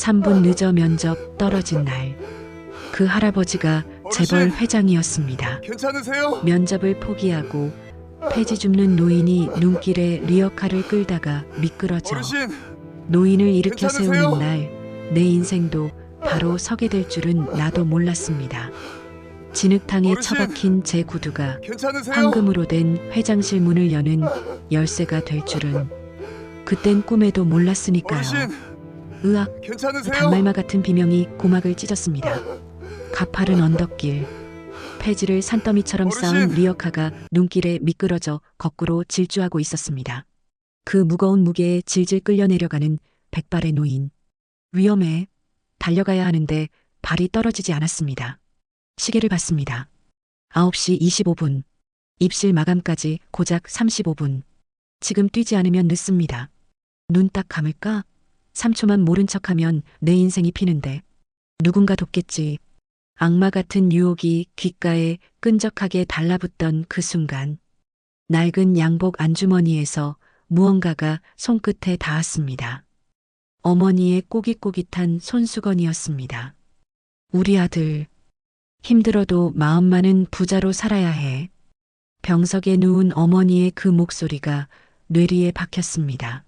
3분 늦어 면접 떨어진 날, 그 할아버지가 재벌 어르신! 회장이었습니다. 괜찮으세요? 면접을 포기하고 폐지 줍는 노인이 눈길에 리어카를 끌다가 미끄러져 어르신! 노인을 일으켜 괜찮으세요? 세우는 날, 내 인생도 바로 서게 될 줄은 나도 몰랐습니다. 진흙탕에 어르신! 처박힌 제 구두가 괜찮으세요? 황금으로 된 회장실 문을 여는 열쇠가 될 줄은 그땐 꿈에도 몰랐으니까요. 어르신! 으악, 괜찮으세요? 단말마 같은 비명이 고막을 찢었습니다. 가파른 언덕길, 폐지를 산더미처럼 쌓은 어르신! 리어카가 눈길에 미끄러져 거꾸로 질주하고 있었습니다. 그 무거운 무게에 질질 끌려 내려가는 백발의 노인. 위험해. 달려가야 하는데 발이 떨어지지 않았습니다. 시계를 봤습니다. 9시 25분. 입실 마감까지 고작 35분. 지금 뛰지 않으면 늦습니다. 눈 딱 감을까? 3초만 모른 척하면 내 인생이 피는데. 누군가 돕겠지. 악마 같은 유혹이 귓가에 끈적하게 달라붙던 그 순간. 낡은 양복 안주머니에서 무언가가 손끝에 닿았습니다. 어머니의 꼬깃꼬깃한 손수건이었습니다. 우리 아들, 힘들어도 마음만은 부자로 살아야 해. 병석에 누운 어머니의 그 목소리가 뇌리에 박혔습니다.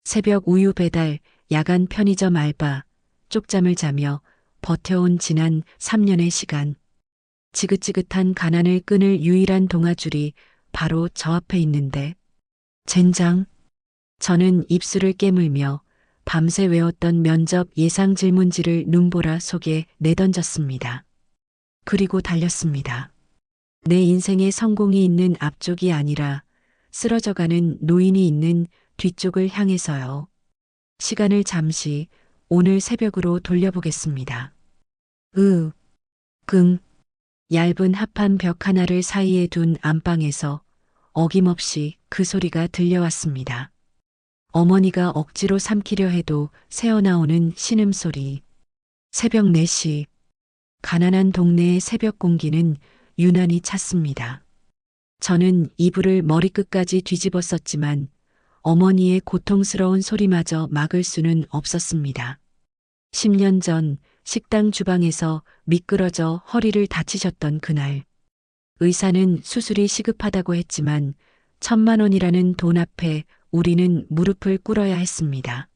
새벽 우유 배달, 야간 편의점 알바, 쪽잠을 자며 버텨온 지난 3년의 시간. 지긋지긋한 가난을 끊을 유일한 동아줄이 바로 저 앞에 있는데, 젠장. 저는 입술을 깨물며 밤새 외웠던 면접 예상 질문지를 눈보라 속에 내던졌습니다. 그리고 달렸습니다. 내 인생의 성공이 있는 앞쪽이 아니라 쓰러져가는 노인이 있는 뒤쪽을 향해서요. 시간을 잠시 오늘 새벽으로 돌려보겠습니다. 끙. 얇은 합판 벽 하나를 사이에 둔 안방에서 어김없이 그 소리가 들려왔습니다. 어머니가 억지로 삼키려 해도 새어나오는 신음소리. 새벽 4시. 가난한 동네의 새벽 공기는 유난히 찼습니다. 저는 이불을 머리끝까지 뒤집었었지만 어머니의 고통스러운 소리마저 막을 수는 없었습니다. 10년 전 식당 주방에서 미끄러져 허리를 다치셨던 그날. 의사는 수술이 시급하다고 했지만 1,000만 원이라는 돈 앞에 우리는 무릎을 꿇어야 했습니다.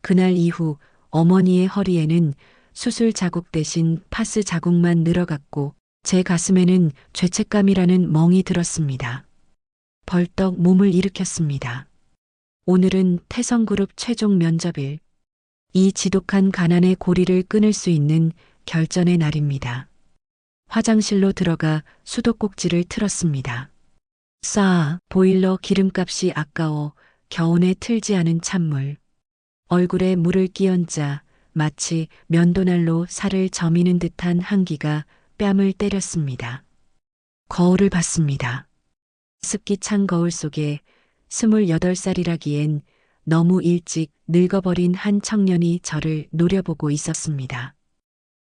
그날 이후 어머니의 허리에는 수술 자국 대신 파스 자국만 늘어갔고 제 가슴에는 죄책감이라는 멍이 들었습니다. 벌떡 몸을 일으켰습니다. 오늘은 태성그룹 최종 면접일. 이 지독한 가난의 고리를 끊을 수 있는 결전의 날입니다. 화장실로 들어가 수도꼭지를 틀었습니다. 보일러 기름값이 아까워 겨우내 틀지 않은 찬물. 얼굴에 물을 끼얹자 마치 면도날로 살을 저미는 듯한 한기가 뺨을 때렸습니다. 거울을 봤습니다. 습기 찬 거울 속에 28살이라기엔 너무 일찍 늙어버린 한 청년이 저를 노려보고 있었습니다.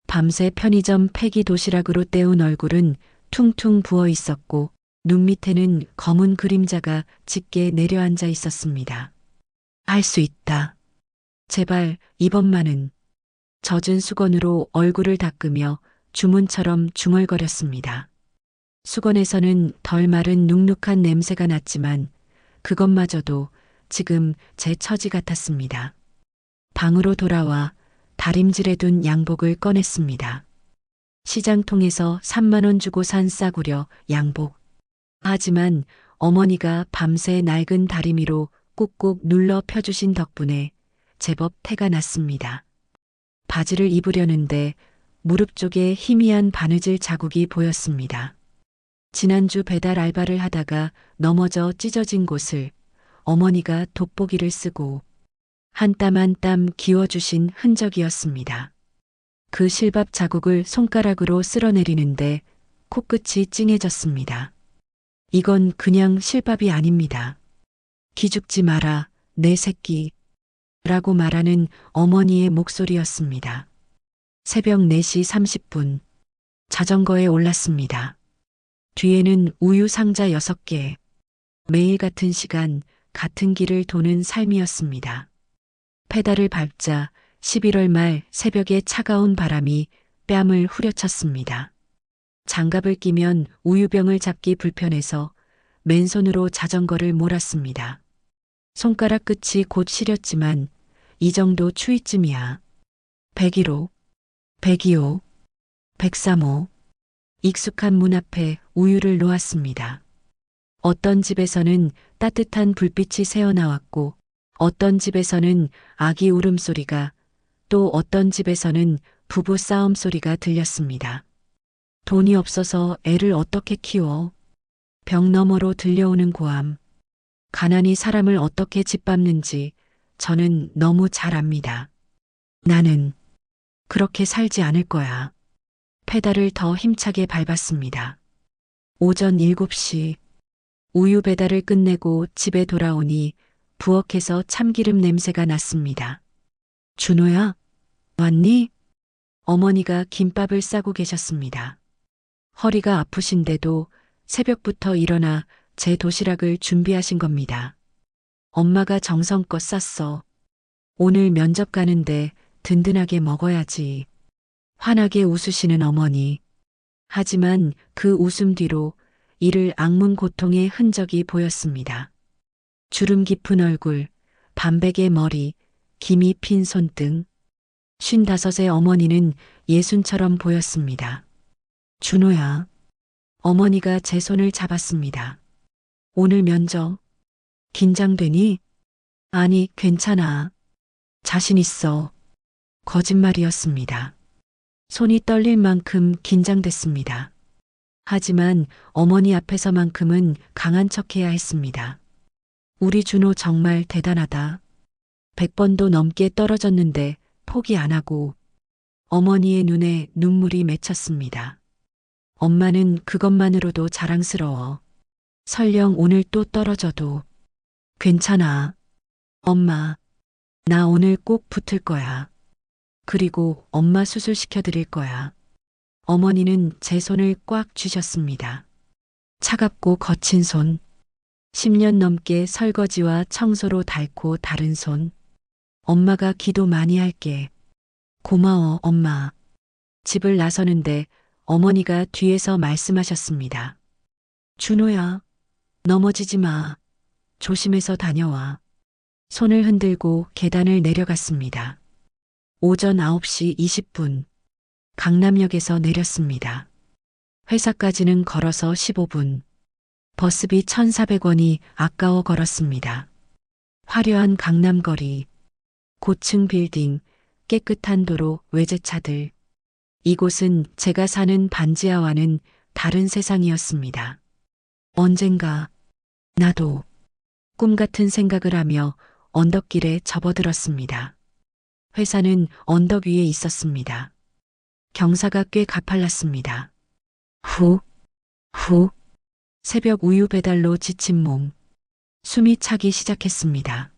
밤새 편의점 폐기 도시락으로 때운 얼굴은 퉁퉁 부어 있었고 눈 밑에는 검은 그림자가 짙게 내려앉아 있었습니다. 할 수 있다. 제발 이번만은. 젖은 수건으로 얼굴을 닦으며 주문처럼 중얼거렸습니다. 수건에서는 덜 마른 눅눅한 냄새가 났지만 그것마저도 지금 제 처지 같았습니다. 방으로 돌아와 다림질에 둔 양복을 꺼냈습니다. 시장통에서 3만 원 주고 산 싸구려 양복. 하지만 어머니가 밤새 낡은 다리미로 꾹꾹 눌러 펴주신 덕분에 제법 태가 났습니다. 바지를 입으려는데 무릎 쪽에 희미한 바느질 자국이 보였습니다. 지난주 배달 알바를 하다가 넘어져 찢어진 곳을 어머니가 돋보기를 쓰고 한 땀 한 땀 기워주신 흔적이었습니다. 그 실밥 자국을 손가락으로 쓸어내리는데 코끝이 찡해졌습니다. 이건 그냥 실밥이 아닙니다. 기죽지 마라, 내 새끼. 라고 말하는 어머니의 목소리였습니다. 새벽 4시 30분. 자전거에 올랐습니다. 뒤에는 우유 상자 6개. 매일 같은 시간, 같은 길을 도는 삶이었습니다. 페달을 밟자 11월 말 새벽에 차가운 바람이 뺨을 후려쳤습니다. 장갑을 끼면 우유병을 잡기 불편해서 맨손으로 자전거를 몰았습니다. 손가락 끝이 곧 시렸지만 이 정도 추위쯤이야. 101호, 102호, 103호. 익숙한 문 앞에 우유를 놓았습니다. 어떤 집에서는 따뜻한 불빛이 새어나왔고 어떤 집에서는 아기 울음소리가 또 어떤 집에서는 부부 싸움 소리가 들렸습니다. 돈이 없어서 애를 어떻게 키워? 벽 너머로 들려오는 고함. 가난이 사람을 어떻게 짓밟는지 저는 너무 잘 압니다. 나는 그렇게 살지 않을 거야. 페달을 더 힘차게 밟았습니다. 오전 7시 우유 배달을 끝내고 집에 돌아오니 부엌에서 참기름 냄새가 났습니다. 준호야, 왔니? 어머니가 김밥을 싸고 계셨습니다. 허리가 아프신데도 새벽부터 일어나 제 도시락을 준비하신 겁니다. 엄마가 정성껏 쌌어. 오늘 면접 가는데 든든하게 먹어야지. 환하게 웃으시는 어머니. 하지만 그 웃음 뒤로 이를 악문 고통의 흔적이 보였습니다. 주름 깊은 얼굴, 반백의 머리, 김이 핀 손등. 55의 어머니는 예순처럼 보였습니다. 준호야. 어머니가 제 손을 잡았습니다. 오늘 면접. 긴장되니? 아니, 괜찮아. 자신 있어. 거짓말이었습니다. 손이 떨릴 만큼 긴장됐습니다. 하지만 어머니 앞에서만큼은 강한 척해야 했습니다. 우리 준호 정말 대단하다. 100번도 넘게 떨어졌는데 포기 안 하고. 어머니의 눈에 눈물이 맺혔습니다. 엄마는 그것만으로도 자랑스러워. 설령 오늘 또 떨어져도 괜찮아. 엄마, 나 오늘 꼭 붙을 거야. 그리고 엄마 수술시켜 드릴 거야. 어머니는 제 손을 꽉 쥐셨습니다. 차갑고 거친 손. 10년 넘게 설거지와 청소로 닳고 다른 손. 엄마가 기도 많이 할게. 고마워, 엄마. 집을 나서는데 어머니가 뒤에서 말씀하셨습니다. 준호야, 넘어지지 마. 조심해서 다녀와. 손을 흔들고 계단을 내려갔습니다. 오전 9시 20분. 강남역에서 내렸습니다. 회사까지는 걸어서 15분. 버스비 1,400원이 아까워 걸었습니다. 화려한 강남거리, 고층 빌딩, 깨끗한 도로, 외제차들. 이곳은 제가 사는 반지하와는 다른 세상이었습니다. 언젠가 나도 꿈 같은 생각을 하며 언덕길에 접어들었습니다. 회사는 언덕 위에 있었습니다. 경사가 꽤 가팔랐습니다. 후, 새벽 우유 배달로 지친 몸. 숨이 차기 시작했습니다.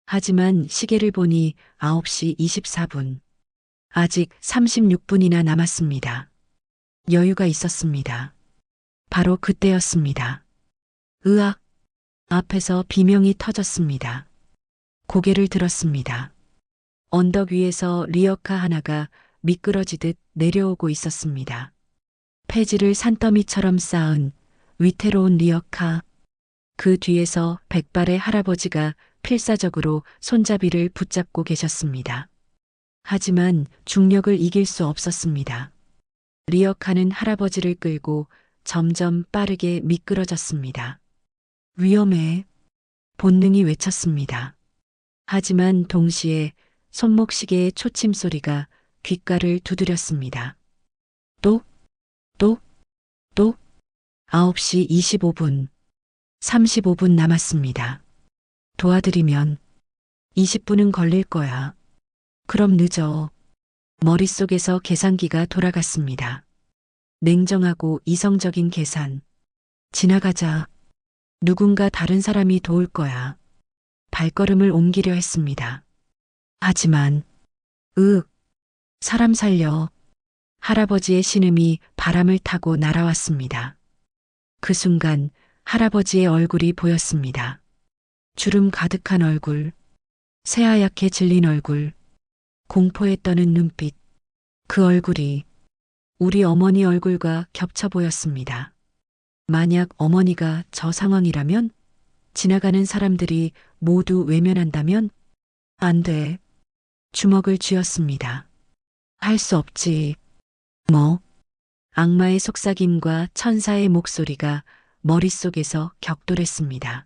하지만 시계를 보니 9시 24분. 아직 36분이나 남았습니다. 여유가 있었습니다. 바로 그때였습니다. 으악! 앞에서 비명이 터졌습니다. 고개를 들었습니다. 언덕 위에서 리어카 하나가 미끄러지듯 내려오고 있었습니다. 폐지를 산더미처럼 쌓은 위태로운 리어카. 그 뒤에서 백발의 할아버지가 필사적으로 손잡이를 붙잡고 계셨습니다. 하지만 중력을 이길 수 없었습니다. 리어카는 할아버지를 끌고 점점 빠르게 미끄러졌습니다. 위험해. 본능이 외쳤습니다. 하지만 동시에 손목시계의 초침 소리가 귓가를 두드렸습니다. 또 9시 25분. 35분 남았습니다. 도와드리면 20분은 걸릴 거야. 그럼 늦어. 머릿속에서 계산기가 돌아갔습니다. 냉정하고 이성적인 계산. 지나가자. 누군가 다른 사람이 도울 거야. 발걸음을 옮기려 했습니다. 하지만 사람 살려. 할아버지의 신음이 바람을 타고 날아왔습니다. 그 순간 할아버지의 얼굴이 보였습니다. 주름 가득한 얼굴, 새하얗게 질린 얼굴, 공포에 떠는 눈빛, 그 얼굴이 우리 어머니 얼굴과 겹쳐 보였습니다. 만약 어머니가 저 상황이라면, 지나가는 사람들이 모두 외면한다면, 안 돼. 주먹을 쥐었습니다. 할 수 없지. 뭐? 악마의 속삭임과 천사의 목소리가 머릿속에서 격돌했습니다.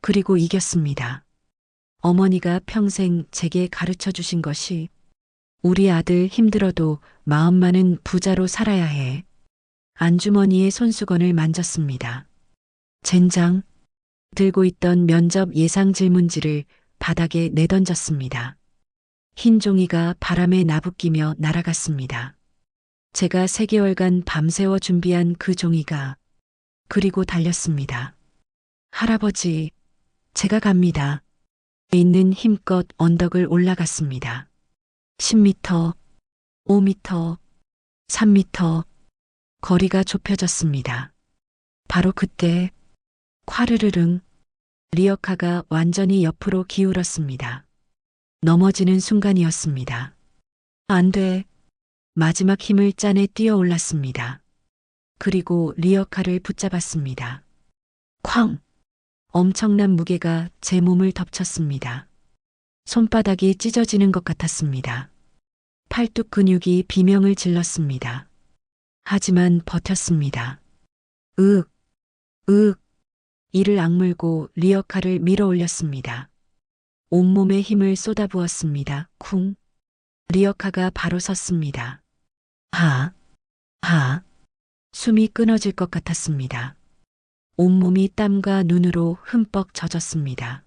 그리고 이겼습니다. 어머니가 평생 제게 가르쳐 주신 것이 우리 아들 힘들어도 마음만은 부자로 살아야 해. 안주머니의 손수건을 만졌습니다. 젠장. 들고 있던 면접 예상 질문지를 바닥에 내던졌습니다. 흰 종이가 바람에 나부끼며 날아갔습니다. 제가 3개월간 밤새워 준비한 그 종이가 그리고 달렸습니다. 할아버지, 제가 갑니다. 있는 힘껏 언덕을 올라갔습니다. 10m, 5m, 3m, 거리가 좁혀졌습니다. 바로 그때 콰르르릉 리어카가 완전히 옆으로 기울었습니다. 넘어지는 순간이었습니다. 안 돼. 마지막 힘을 짜내 뛰어 올랐습니다. 그리고 리어카를 붙잡았습니다. 쾅! 엄청난 무게가 제 몸을 덮쳤습니다. 손바닥이 찢어지는 것 같았습니다. 팔뚝 근육이 비명을 질렀습니다. 하지만 버텼습니다. 으윽, 으윽. 이를 악물고 리어카를 밀어 올렸습니다. 온몸에 힘을 쏟아부었습니다. 쿵. 리어카가 바로 섰습니다. 하, 하. 숨이 끊어질 것 같았습니다. 온몸이 땀과 눈으로 흠뻑 젖었습니다.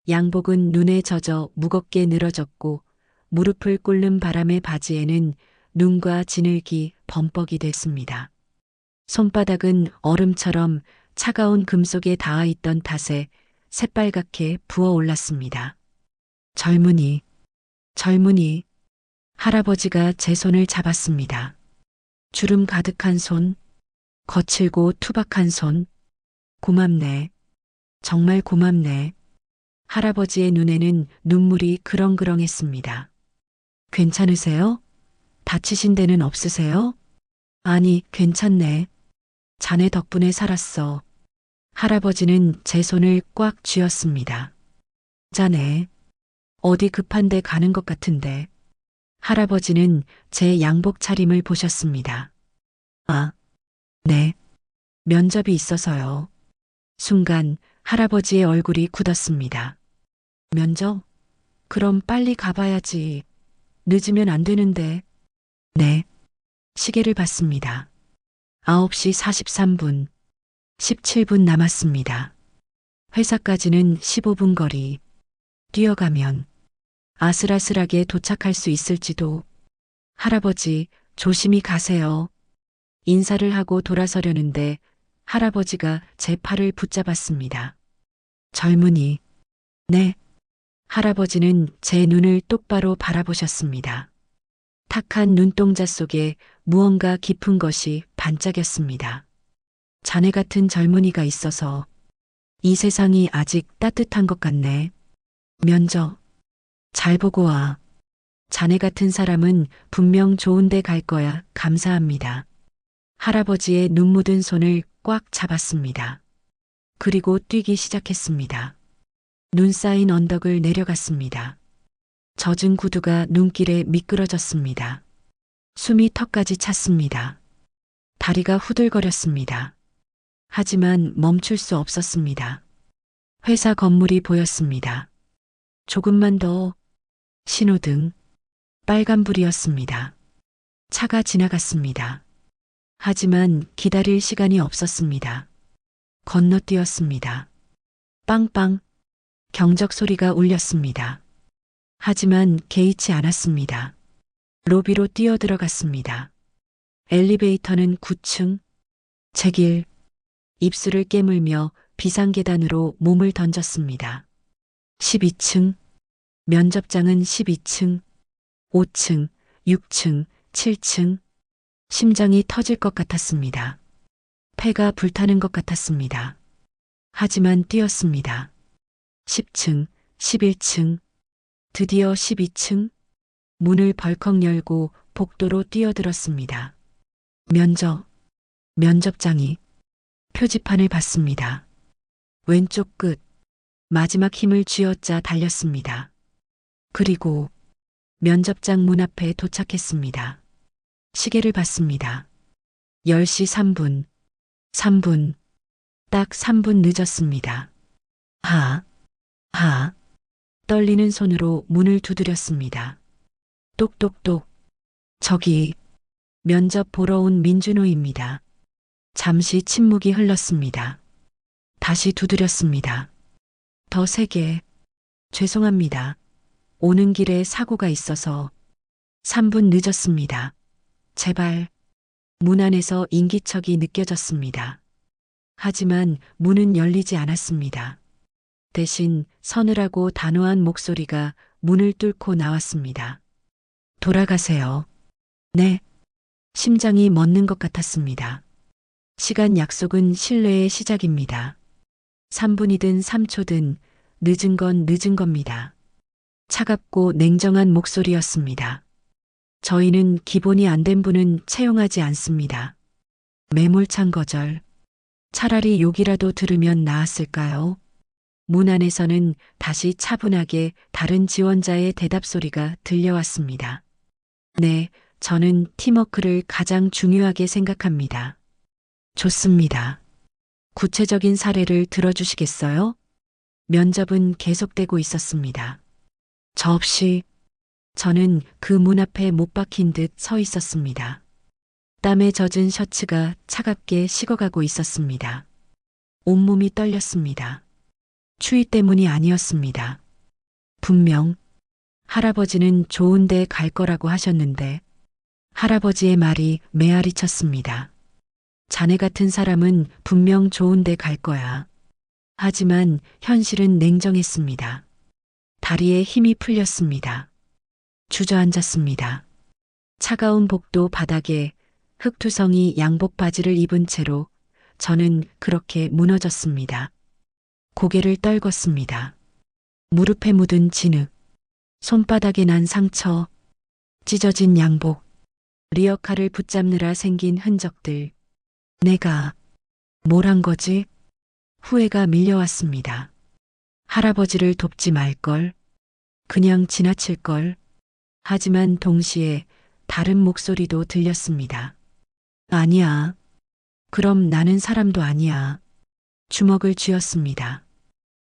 양복은 눈에 젖어 무겁게 늘어졌고 무릎을 꿇는 바람의 바지에는 눈과 진흙이 범벅이 됐습니다. 손바닥은 얼음처럼 차가운 금속에 닿아 있던 탓에 새빨갛게 부어올랐습니다. 젊은이, 젊은이. 할아버지가 제 손을 잡았습니다. 주름 가득한 손, 거칠고 투박한 손. 고맙네. 정말 고맙네. 할아버지의 눈에는 눈물이 그렁그렁했습니다. 괜찮으세요? 다치신 데는 없으세요? 아니, 괜찮네. 자네 덕분에 살았어. 할아버지는 제 손을 꽉 쥐었습니다. 자네, 어디 급한데 가는 것 같은데. 할아버지는 제 양복 차림을 보셨습니다. 아, 네. 면접이 있어서요. 순간 할아버지의 얼굴이 굳었습니다. 면접? 그럼 빨리 가봐야지. 늦으면 안 되는데. 네. 시계를 봤습니다. 9시 43분. 17분 남았습니다. 회사까지는 15분 거리. 뛰어가면 아슬아슬하게 도착할 수 있을지도. 할아버지, 조심히 가세요. 인사를 하고 돌아서려는데 할아버지가 제 팔을 붙잡았습니다. 젊은이. 네. 할아버지는 제 눈을 똑바로 바라보셨습니다. 탁한 눈동자 속에 무언가 깊은 것이 반짝였습니다. 자네 같은 젊은이가 있어서 이 세상이 아직 따뜻한 것 같네. 면접. 잘 보고 와. 자네 같은 사람은 분명 좋은 데 갈 거야. 감사합니다. 할아버지의 눈 묻은 손을 꽉 잡았습니다. 그리고 뛰기 시작했습니다. 눈 쌓인 언덕을 내려갔습니다. 젖은 구두가 눈길에 미끄러졌습니다. 숨이 턱까지 찼습니다. 다리가 후들거렸습니다. 하지만 멈출 수 없었습니다. 회사 건물이 보였습니다. 조금만 더. 신호등. 빨간불이었습니다. 차가 지나갔습니다. 하지만 기다릴 시간이 없었습니다. 건너뛰었습니다. 빵빵. 경적 소리가 울렸습니다. 하지만 개의치 않았습니다. 로비로 뛰어들어갔습니다. 엘리베이터는 9층. 제 길. 입술을 깨물며 비상계단으로 몸을 던졌습니다. 12층. 면접장은 12층. 5층, 6층, 7층. 심장이 터질 것 같았습니다. 폐가 불타는 것 같았습니다. 하지만 뛰었습니다. 10층, 11층, 드디어 12층. 문을 벌컥 열고 복도로 뛰어들었습니다. 면접장이 표지판을 봤습니다. 왼쪽 끝, 마지막 힘을 쥐어짜 달렸습니다. 그리고 면접장 문 앞에 도착했습니다. 시계를 봤습니다. 10시 3분, 딱 3분 늦었습니다. 떨리는 손으로 문을 두드렸습니다. 똑똑똑. 저기, 면접 보러 온 민준호입니다. 잠시 침묵이 흘렀습니다. 다시 두드렸습니다. 더 세게. 죄송합니다. 오는 길에 사고가 있어서 3분 늦었습니다. 제발. 문 안에서 인기척이 느껴졌습니다. 하지만 문은 열리지 않았습니다. 대신 서늘하고 단호한 목소리가 문을 뚫고 나왔습니다. 돌아가세요. 네. 심장이 멎는 것 같았습니다. 시간 약속은 신뢰의 시작입니다. 3분이든 3초든 늦은 건 늦은 겁니다. 차갑고 냉정한 목소리였습니다. 저희는 기본이 안 된 분은 채용하지 않습니다. 매몰찬 거절. 차라리 욕이라도 들으면 나았을까요? 문 안에서는 다시 차분하게 다른 지원자의 대답 소리가 들려왔습니다. 네, 저는 팀워크를 가장 중요하게 생각합니다. 좋습니다. 구체적인 사례를 들어주시겠어요? 면접은 계속되고 있었습니다. 저 없이 저는 그 문 앞에 못 박힌 듯 서 있었습니다. 땀에 젖은 셔츠가 차갑게 식어가고 있었습니다. 온몸이 떨렸습니다. 추위 때문이 아니었습니다. 분명 할아버지는 좋은 데 갈 거라고 하셨는데 할아버지의 말이 메아리 쳤습니다. 자네 같은 사람은 분명 좋은 데 갈 거야. 하지만 현실은 냉정했습니다. 다리에 힘이 풀렸습니다. 주저앉았습니다. 차가운 복도 바닥에 흙투성이 양복 바지를 입은 채로 저는 그렇게 무너졌습니다. 고개를 떨궜습니다. 무릎에 묻은 진흙, 손바닥에 난 상처, 찢어진 양복, 리어카를 붙잡느라 생긴 흔적들. 내가 뭘 한 거지? 후회가 밀려왔습니다. 할아버지를 돕지 말걸. 그냥 지나칠걸. 하지만 동시에 다른 목소리도 들렸습니다. 아니야. 그럼 나는 사람도 아니야. 주먹을 쥐었습니다.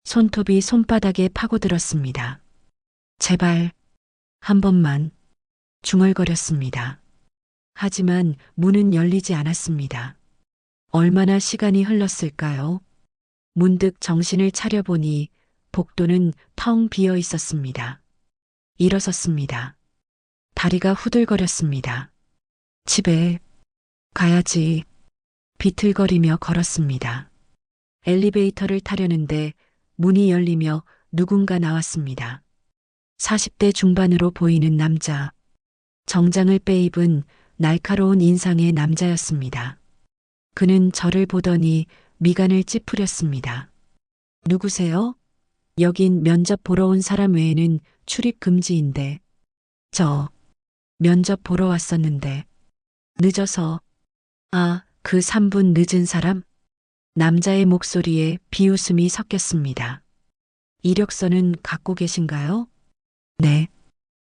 손톱이 손바닥에 파고들었습니다. 제발, 한 번만. 중얼거렸습니다. 하지만 문은 열리지 않았습니다. 얼마나 시간이 흘렀을까요? 문득 정신을 차려보니 복도는 텅 비어 있었습니다. 일어섰습니다. 다리가 후들거렸습니다. 집에 가야지. 비틀거리며 걸었습니다. 엘리베이터를 타려는데 문이 열리며 누군가 나왔습니다. 40대 중반으로 보이는 남자. 정장을 빼입은 날카로운 인상의 남자였습니다. 그는 저를 보더니 미간을 찌푸렸습니다. 누구세요? 여긴 면접 보러 온 사람 외에는 출입 금지인데. 저 면접 보러 왔었는데. 늦어서. 아, 그 3분 늦은 사람? 남자의 목소리에 비웃음이 섞였습니다. 이력서는 갖고 계신가요? 네.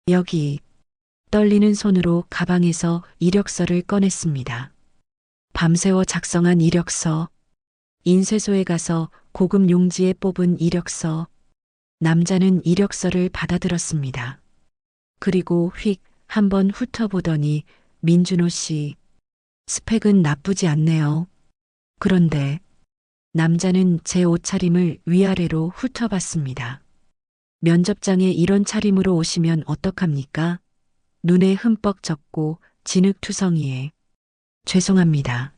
여기. 떨리는 손으로 가방에서 이력서를 꺼냈습니다. 밤새워 작성한 이력서. 인쇄소에 가서 고급 용지에 뽑은 이력서. 남자는 이력서를 받아들었습니다. 그리고 휙 한번 훑어보더니 민준호 씨, 스펙은 나쁘지 않네요. 그런데 남자는 제 옷차림을 위아래로 훑어봤습니다. 면접장에 이런 차림으로 오시면 어떡합니까? 눈에 흠뻑 젖고 진흙투성이에. 죄송합니다.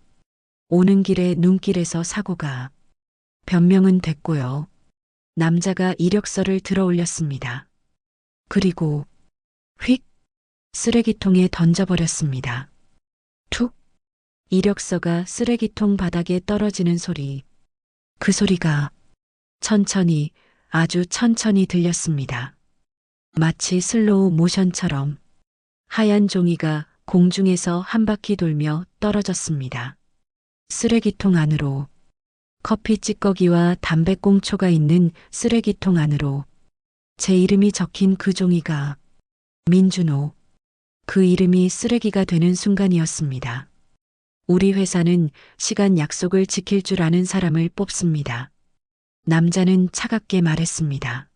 오는 길에 눈길에서 사고가. 변명은 됐고요. 남자가 이력서를 들어 올렸습니다. 그리고 휙 쓰레기통에 던져버렸습니다. 툭 이력서가 쓰레기통 바닥에 떨어지는 소리. 그 소리가 천천히 아주 천천히 들렸습니다. 마치 슬로우 모션처럼 하얀 종이가 공중에서 한 바퀴 돌며 떨어졌습니다. 쓰레기통 안으로, 커피 찌꺼기와 담배꽁초가 있는 쓰레기통 안으로 제 이름이 적힌 그 종이가 민준호, 그 이름이 쓰레기가 되는 순간이었습니다. 우리 회사는 시간 약속을 지킬 줄 아는 사람을 뽑습니다. 남자는 차갑게 말했습니다.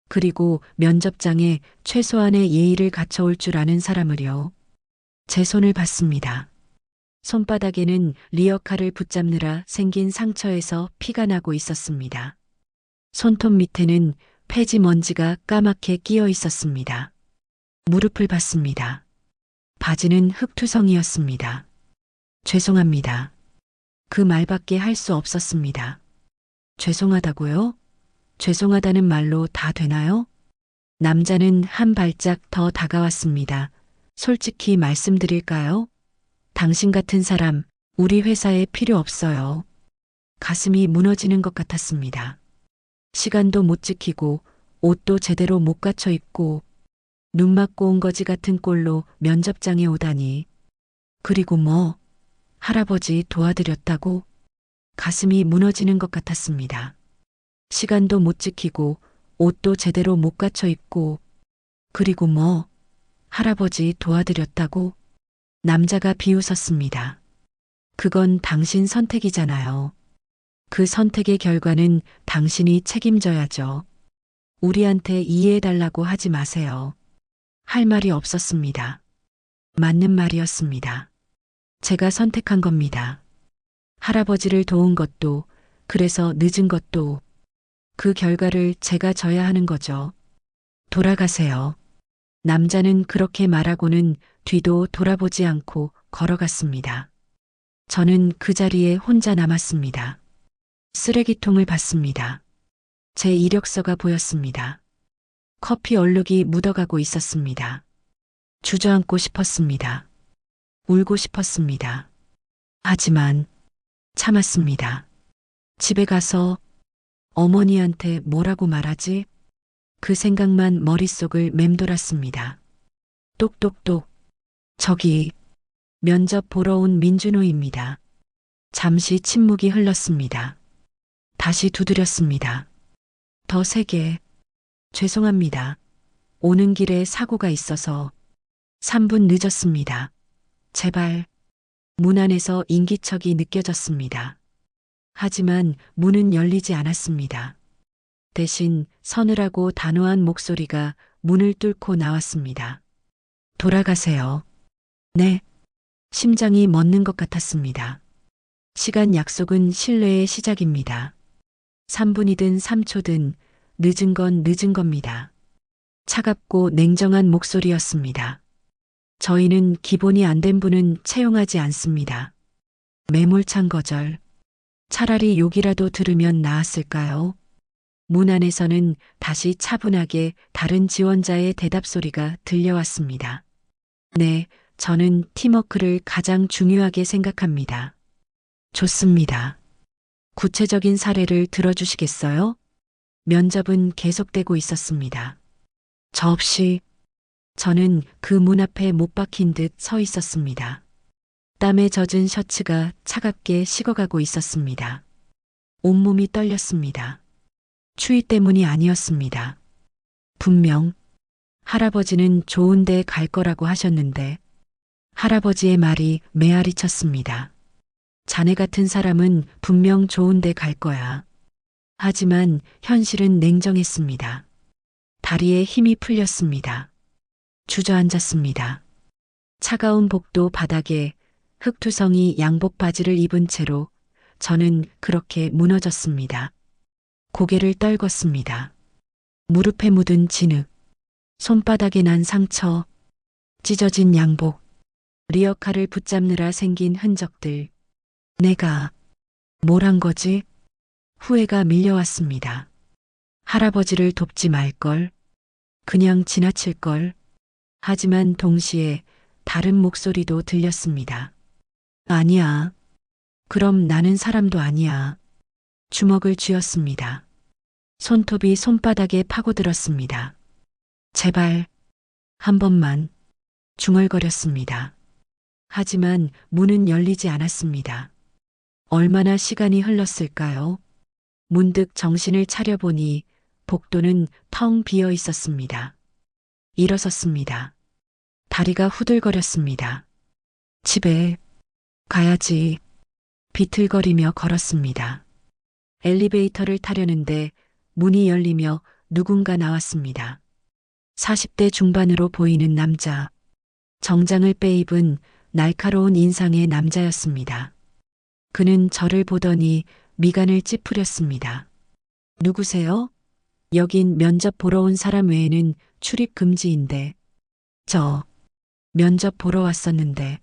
그리고 면접장에 최소한의 예의를 갖춰올 줄 아는 사람을요. 제 손을 봤습니다. 손바닥에는 리어카를 붙잡느라 생긴 상처에서 피가 나고 있었습니다. 손톱 밑에는 폐지 먼지가 까맣게 끼어 있었습니다. 무릎을 봤습니다. 바지는 흙투성이었습니다. 죄송합니다. 그 말밖에 할 수 없었습니다. 죄송하다고요? 죄송하다는 말로 다 되나요? 남자는 한 발짝 더 다가왔습니다. 솔직히 말씀드릴까요? 당신 같은 사람 우리 회사에 필요 없어요. 가슴이 무너지는 것 같았습니다. 시간도 못 지키고 옷도 제대로 못 갖춰 입고 눈 맞고 온 거지 같은 꼴로 면접장에 오다니. 그리고 뭐 할아버지 도와드렸다고? 가슴이 무너지는 것 같았습니다. 시간도 못 지키고 옷도 제대로 못 갖춰 입고 그리고 뭐 할아버지 도와드렸다고? 남자가 비웃었습니다. 그건 당신 선택이잖아요. 그 선택의 결과는 당신이 책임져야죠. 우리한테 이해해달라고 하지 마세요. 할 말이 없었습니다. 맞는 말이었습니다. 제가 선택한 겁니다. 할아버지를 도운 것도, 그래서 늦은 것도, 그 결과를 제가 져야 하는 거죠. 돌아가세요. 남자는 그렇게 말하고는 뒤도 돌아보지 않고 걸어갔습니다. 저는 그 자리에 혼자 남았습니다. 쓰레기통을 봤습니다. 제 이력서가 보였습니다. 커피 얼룩이 묻어가고 있었습니다. 주저앉고 싶었습니다. 울고 싶었습니다. 하지만 참았습니다. 집에 가서 어머니한테 뭐라고 말하지? 그 생각만 머릿속을 맴돌았습니다. 똑똑똑. 저기 면접 보러 온 민준호입니다. 잠시 침묵이 흘렀습니다. 다시 두드렸습니다. 더 세게. 죄송합니다. 오는 길에 사고가 있어서 3분 늦었습니다. 제발. 문 안에서 인기척이 느껴졌습니다. 하지만 문은 열리지 않았습니다. 대신 서늘하고 단호한 목소리가 문을 뚫고 나왔습니다. 돌아가세요. 네. 심장이 멎는 것 같았습니다. 시간 약속은 신뢰의 시작입니다. 3분이든 3초든 늦은 건 늦은 겁니다. 차갑고 냉정한 목소리였습니다. 저희는 기본이 안 된 분은 채용하지 않습니다. 매몰찬 거절. 차라리 욕이라도 들으면 나았을까요? 문 안에서는 다시 차분하게 다른 지원자의 대답 소리가 들려왔습니다. 네, 저는 팀워크를 가장 중요하게 생각합니다. 좋습니다. 구체적인 사례를 들어주시겠어요? 면접은 계속되고 있었습니다. 저 없이 저는 그 문 앞에 못 박힌 듯 서 있었습니다. 땀에 젖은 셔츠가 차갑게 식어가고 있었습니다. 온몸이 떨렸습니다. 추위 때문이 아니었습니다. 분명 할아버지는 좋은 데 갈 거라고 하셨는데 할아버지의 말이 메아리 쳤습니다. 자네 같은 사람은 분명 좋은 데 갈 거야. 하지만 현실은 냉정했습니다. 다리에 힘이 풀렸습니다. 주저앉았습니다. 차가운 복도 바닥에 흙투성이 양복 바지를 입은 채로 저는 그렇게 무너졌습니다. 고개를 떨궜습니다. 무릎에 묻은 진흙, 손바닥에 난 상처, 찢어진 양복, 리어카를 붙잡느라 생긴 흔적들. 내가 뭘 한 거지? 후회가 밀려왔습니다. 할아버지를 돕지 말걸. 그냥 지나칠걸. 하지만 동시에 다른 목소리도 들렸습니다. 아니야. 그럼 나는 사람도 아니야. 주먹을 쥐었습니다. 손톱이 손바닥에 파고들었습니다. 제발, 한 번만, 중얼거렸습니다. 하지만 문은 열리지 않았습니다. 얼마나 시간이 흘렀을까요? 문득 정신을 차려보니 복도는 텅 비어 있었습니다. 일어섰습니다. 다리가 후들거렸습니다. 집에 가야지. 비틀거리며 걸었습니다. 엘리베이터를 타려는데 문이 열리며 누군가 나왔습니다. 40대 중반으로 보이는 남자. 정장을 빼입은 날카로운 인상의 남자였습니다. 그는 저를 보더니 미간을 찌푸렸습니다. 누구세요? 여긴 면접 보러 온 사람 외에는 출입 금지인데. 저 면접 보러 왔었는데.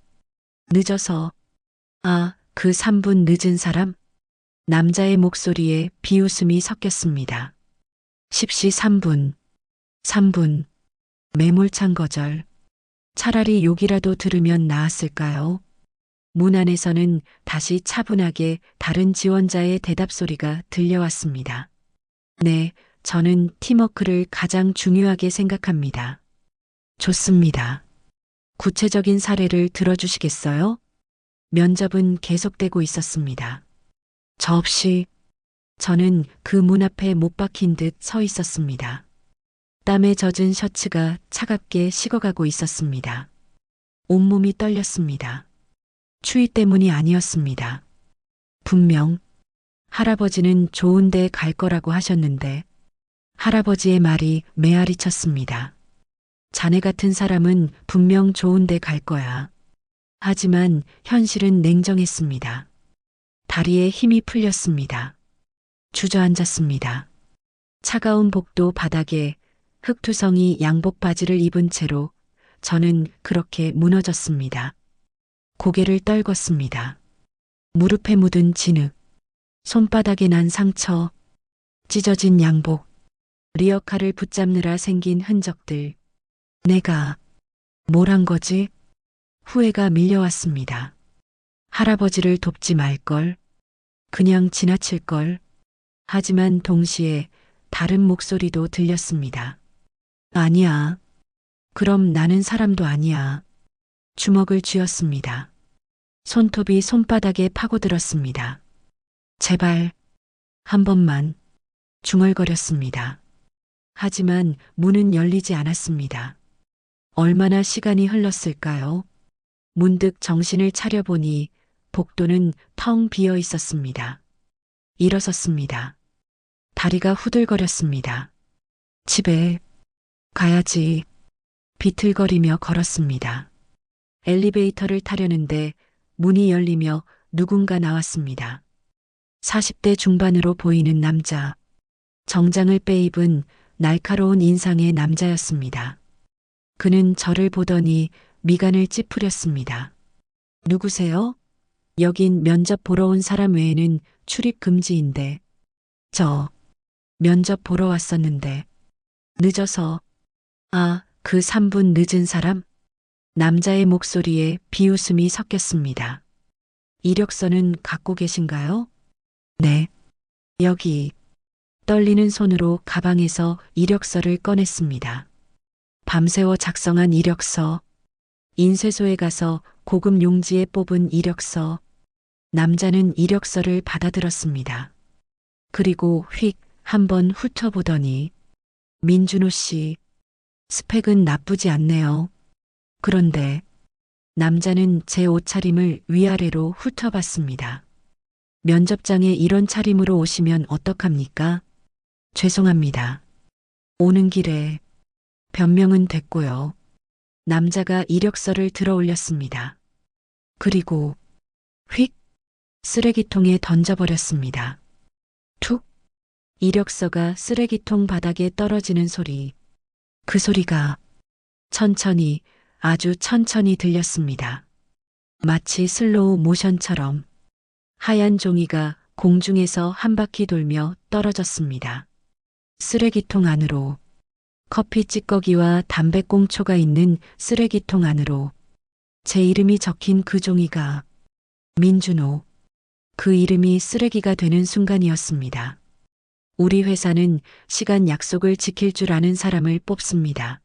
늦어서. 아, 그 3분 늦은 사람? 남자의 목소리에 비웃음이 섞였습니다. 10시 3분. 3분. 매몰찬 거절. 차라리 욕이라도 들으면 나았을까요? 문 안에서는 다시 차분하게 다른 지원자의 대답 소리가 들려왔습니다. 네, 저는 팀워크를 가장 중요하게 생각합니다. 좋습니다. 구체적인 사례를 들어주시겠어요? 면접은 계속되고 있었습니다. 저 없이 저는 그 문 앞에 못 박힌 듯 서 있었습니다. 땀에 젖은 셔츠가 차갑게 식어가고 있었습니다. 온몸이 떨렸습니다. 추위 때문이 아니었습니다. 분명 할아버지는 좋은 데 갈 거라고 하셨는데 할아버지의 말이 메아리 쳤습니다. 자네 같은 사람은 분명 좋은 데 갈 거야. 하지만 현실은 냉정했습니다. 다리에 힘이 풀렸습니다. 주저앉았습니다. 차가운 복도 바닥에 흙투성이 양복 바지를 입은 채로 저는 그렇게 무너졌습니다. 고개를 떨궜습니다. 무릎에 묻은 진흙, 손바닥에 난 상처, 찢어진 양복, 리어카를 붙잡느라 생긴 흔적들. 내가 뭘 한 거지? 후회가 밀려왔습니다. 할아버지를 돕지 말걸. 그냥 지나칠걸. 하지만 동시에 다른 목소리도 들렸습니다. 아니야. 그럼 나는 사람도 아니야. 주먹을 쥐었습니다. 손톱이 손바닥에 파고들었습니다. 제발, 한 번만, 중얼거렸습니다. 하지만 문은 열리지 않았습니다. 얼마나 시간이 흘렀을까요? 문득 정신을 차려보니 복도는 텅 비어 있었습니다. 일어섰습니다. 다리가 후들거렸습니다. 집에 가야지. 비틀거리며 걸었습니다. 엘리베이터를 타려는데 문이 열리며 누군가 나왔습니다. 40대 중반으로 보이는 남자. 정장을 빼입은 날카로운 인상의 남자였습니다. 그는 저를 보더니 미간을 찌푸렸습니다. 누구세요? 여긴 면접 보러 온 사람 외에는 출입 금지인데. 저 면접 보러 왔었는데. 늦어서. 아, 그 3분 늦은 사람? 남자의 목소리에 비웃음이 섞였습니다. 이력서는 갖고 계신가요? 네. 여기. 떨리는 손으로 가방에서 이력서를 꺼냈습니다. 밤새워 작성한 이력서. 인쇄소에 가서 고급 용지에 뽑은 이력서. 남자는 이력서를 받아들었습니다. 그리고 휙 한번 훑어보더니 민준호 씨, 스펙은 나쁘지 않네요. 그런데 남자는 제 옷차림을 위아래로 훑어봤습니다. 면접장에 이런 차림으로 오시면 어떡합니까? 죄송합니다. 오는 길에 변명은 됐고요. 남자가 이력서를 들어 올렸습니다. 그리고 휙 쓰레기통에 던져버렸습니다. 툭 이력서가 쓰레기통 바닥에 떨어지는 소리. 그 소리가 천천히 아주 천천히 들렸습니다. 마치 슬로우 모션처럼 하얀 종이가 공중에서 한 바퀴 돌며 떨어졌습니다. 쓰레기통 안으로 커피 찌꺼기와 담배꽁초가 있는 쓰레기통 안으로 제 이름이 적힌 그 종이가 민준호. 그 이름이 쓰레기가 되는 순간이었습니다. 우리 회사는 시간 약속을 지킬 줄 아는 사람을 뽑습니다.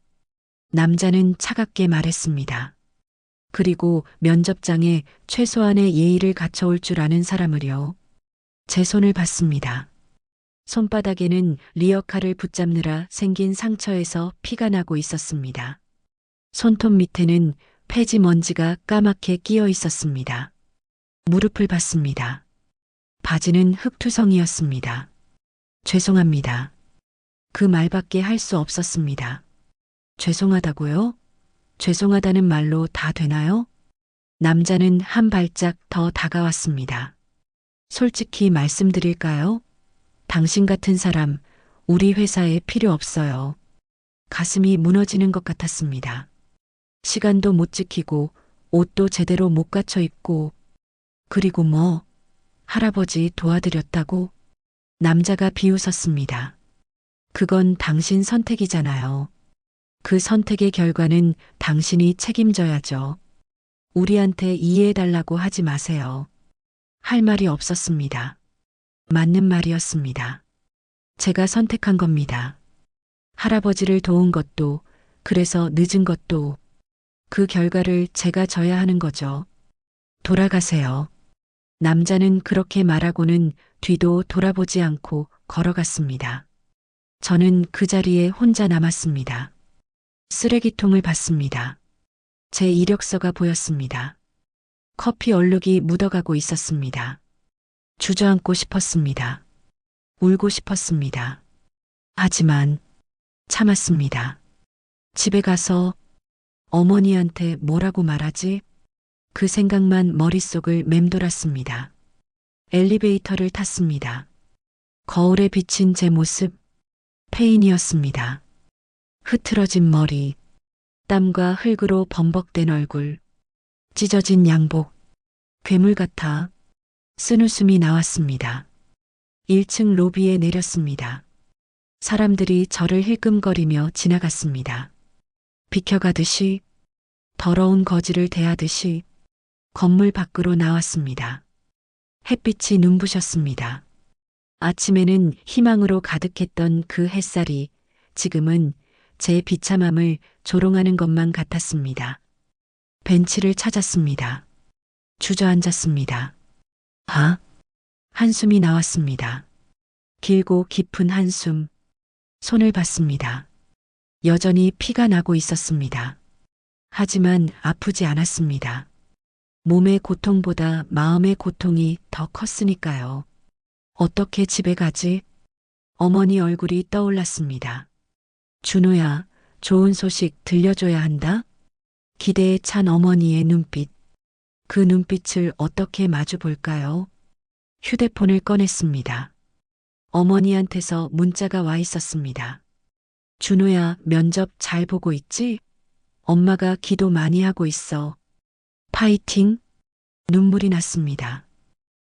남자는 차갑게 말했습니다. 그리고 면접장에 최소한의 예의를 갖춰올 줄 아는 사람을요. 제 손을 봤습니다. 손바닥에는 리어카를 붙잡느라 생긴 상처에서 피가 나고 있었습니다. 손톱 밑에는 폐지 먼지가 까맣게 끼어 있었습니다. 무릎을 봤습니다. 바지는 흙투성이었습니다. 죄송합니다. 그 말밖에 할 수 없었습니다. 죄송하다고요? 죄송하다는 말로 다 되나요? 남자는 한 발짝 더 다가왔습니다. 솔직히 말씀드릴까요? 당신 같은 사람 우리 회사에 필요 없어요. 가슴이 무너지는 것 같았습니다. 시간도 못 지키고 옷도 제대로 못 갖춰 입고 그리고 뭐 할아버지 도와드렸다고? 남자가 비웃었습니다. 그건 당신 선택이잖아요. 그 선택의 결과는 당신이 책임져야죠. 우리한테 이해해달라고 하지 마세요. 할 말이 없었습니다. 맞는 말이었습니다. 제가 선택한 겁니다. 할아버지를 도운 것도, 그래서 늦은 것도, 그 결과를 제가 져야 하는 거죠. 돌아가세요. 남자는 그렇게 말하고는 뒤도 돌아보지 않고 걸어갔습니다. 저는 그 자리에 혼자 남았습니다. 쓰레기통을 봤습니다. 제 이력서가 보였습니다. 커피 얼룩이 묻어가고 있었습니다. 주저앉고 싶었습니다. 울고 싶었습니다. 하지만 참았습니다. 집에 가서 어머니한테 뭐라고 말하지? 그 생각만 머릿속을 맴돌았습니다. 엘리베이터를 탔습니다. 거울에 비친 제 모습, 페인이었습니다. 흐트러진 머리, 땀과 흙으로 범벅된 얼굴, 찢어진 양복, 괴물 같아 쓴웃음이 나왔습니다. 1층 로비에 내렸습니다. 사람들이 저를 힐끔거리며 지나갔습니다. 비켜가듯이, 더러운 거지를 대하듯이 건물 밖으로 나왔습니다. 햇빛이 눈부셨습니다. 아침에는 희망으로 가득했던 그 햇살이 지금은 제 비참함을 조롱하는 것만 같았습니다. 벤치를 찾았습니다. 주저앉았습니다. 한숨이 나왔습니다. 길고 깊은 한숨. 손을 봤습니다. 여전히 피가 나고 있었습니다. 하지만 아프지 않았습니다. 몸의 고통보다 마음의 고통이 더 컸으니까요. 어떻게 집에 가지? 어머니 얼굴이 떠올랐습니다. 준호야, 좋은 소식 들려줘야 한다. 기대에 찬 어머니의 눈빛. 그 눈빛을 어떻게 마주 볼까요? 휴대폰을 꺼냈습니다. 어머니한테서 문자가 와 있었습니다. 준호야, 면접 잘 보고 있지? 엄마가 기도 많이 하고 있어. 파이팅! 눈물이 났습니다.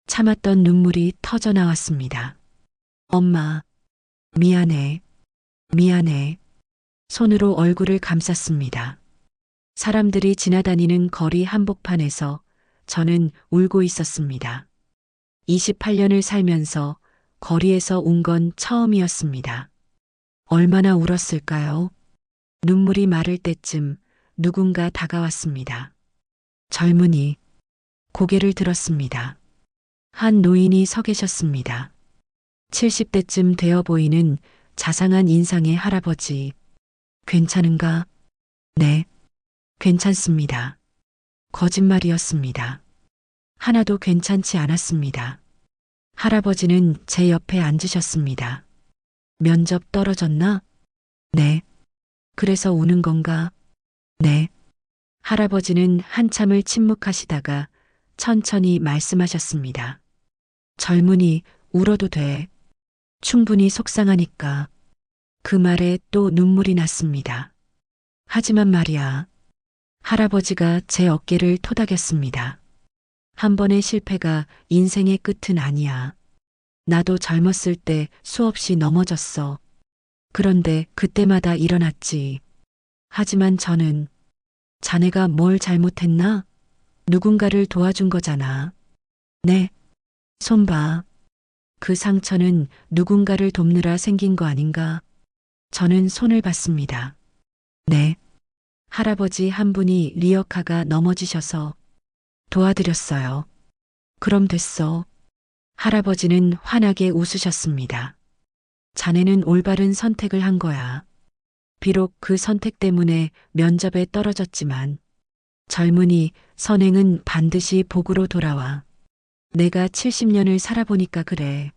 참았던 눈물이 터져 나왔습니다. 엄마, 미안해. 미안해. 손으로 얼굴을 감쌌습니다. 사람들이 지나다니는 거리 한복판에서 저는 울고 있었습니다. 28년을 살면서 거리에서 운 건 처음이었습니다. 얼마나 울었을까요? 눈물이 마를 때쯤 누군가 다가왔습니다. 젊은이, 고개를 들었습니다. 한 노인이 서 계셨습니다. 70대쯤 되어 보이는 자상한 인상의 할아버지. 괜찮은가? 네, 괜찮습니다. 거짓말이었습니다. 하나도 괜찮지 않았습니다. 할아버지는 제 옆에 앉으셨습니다. 면접 떨어졌나? 네. 그래서 우는 건가? 네. 할아버지는 한참을 침묵하시다가 천천히 말씀하셨습니다. 젊은이, 울어도 돼. 충분히 속상하니까. 그 말에 또 눈물이 났습니다. 하지만 말이야. 할아버지가 제 어깨를 토닥였습니다. 한 번의 실패가 인생의 끝은 아니야. 나도 젊었을 때 수없이 넘어졌어. 그런데 그때마다 일어났지. 하지만 저는 자네가 뭘 잘못했나? 누군가를 도와준 거잖아. 네. 손 봐. 그 상처는 누군가를 돕느라 생긴 거 아닌가? 저는 손을 봤습니다. 네. 할아버지 한 분이 리어카가 넘어지셔서 도와드렸어요. 그럼 됐어. 할아버지는 환하게 웃으셨습니다. 자네는 올바른 선택을 한 거야. 비록 그 선택 때문에 면접에 떨어졌지만 젊은이 선행은 반드시 복으로 돌아와. 내가 70년을 살아보니까 그래.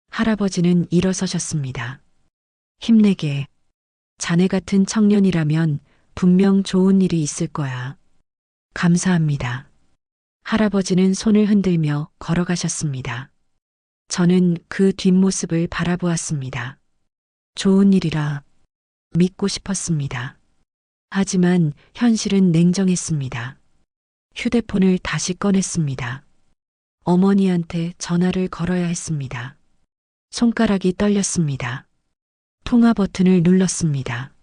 할아버지는 일어서셨습니다. 힘내게. 자네 같은 청년이라면 분명 좋은 일이 있을 거야. 감사합니다. 할아버지는 손을 흔들며 걸어가셨습니다. 저는 그 뒷모습을 바라보았습니다. 좋은 일이라 믿고 싶었습니다. 하지만 현실은 냉정했습니다. 휴대폰을 다시 꺼냈습니다. 어머니한테 전화를 걸어야 했습니다. 손가락이 떨렸습니다. 통화 버튼을 눌렀습니다.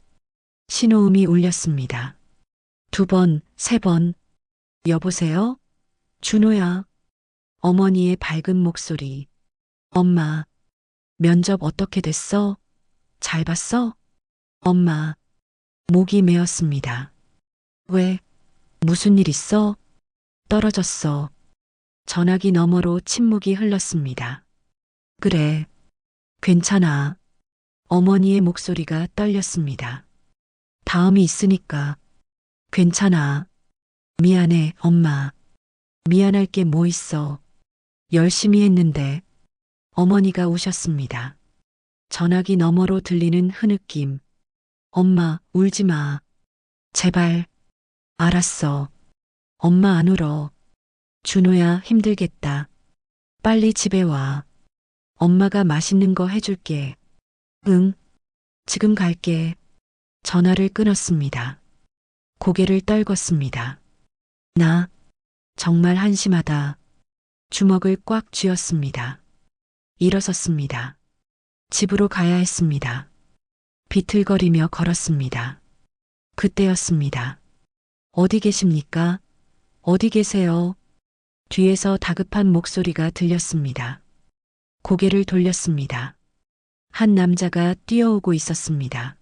신호음이 울렸습니다. 2번, 3번. 여보세요? 준호야. 어머니의 밝은 목소리. 엄마, 면접 어떻게 됐어? 잘 봤어? 엄마, 목이 메었습니다. 왜? 무슨 일 있어? 떨어졌어. 전화기 너머로 침묵이 흘렀습니다. 그래, 괜찮아. 어머니의 목소리가 떨렸습니다. 다음이 있으니까. 괜찮아. 미안해, 엄마. 미안할 게 뭐 있어. 열심히 했는데. 어머니가 우셨습니다. 전화기 너머로 들리는 흐느낌. 엄마, 울지 마. 제발. 알았어. 엄마 안 울어. 준호야, 힘들겠다. 빨리 집에 와. 엄마가 맛있는 거 해줄게. 응. 지금 갈게. 전화를 끊었습니다. 고개를 떨궜습니다. 나 정말 한심하다. 주먹을 꽉 쥐었습니다. 일어섰습니다. 집으로 가야 했습니다. 비틀거리며 걸었습니다. 그때였습니다. 어디 계십니까? 어디 계세요? 뒤에서 다급한 목소리가 들렸습니다. 고개를 돌렸습니다. 한 남자가 뛰어오고 있었습니다.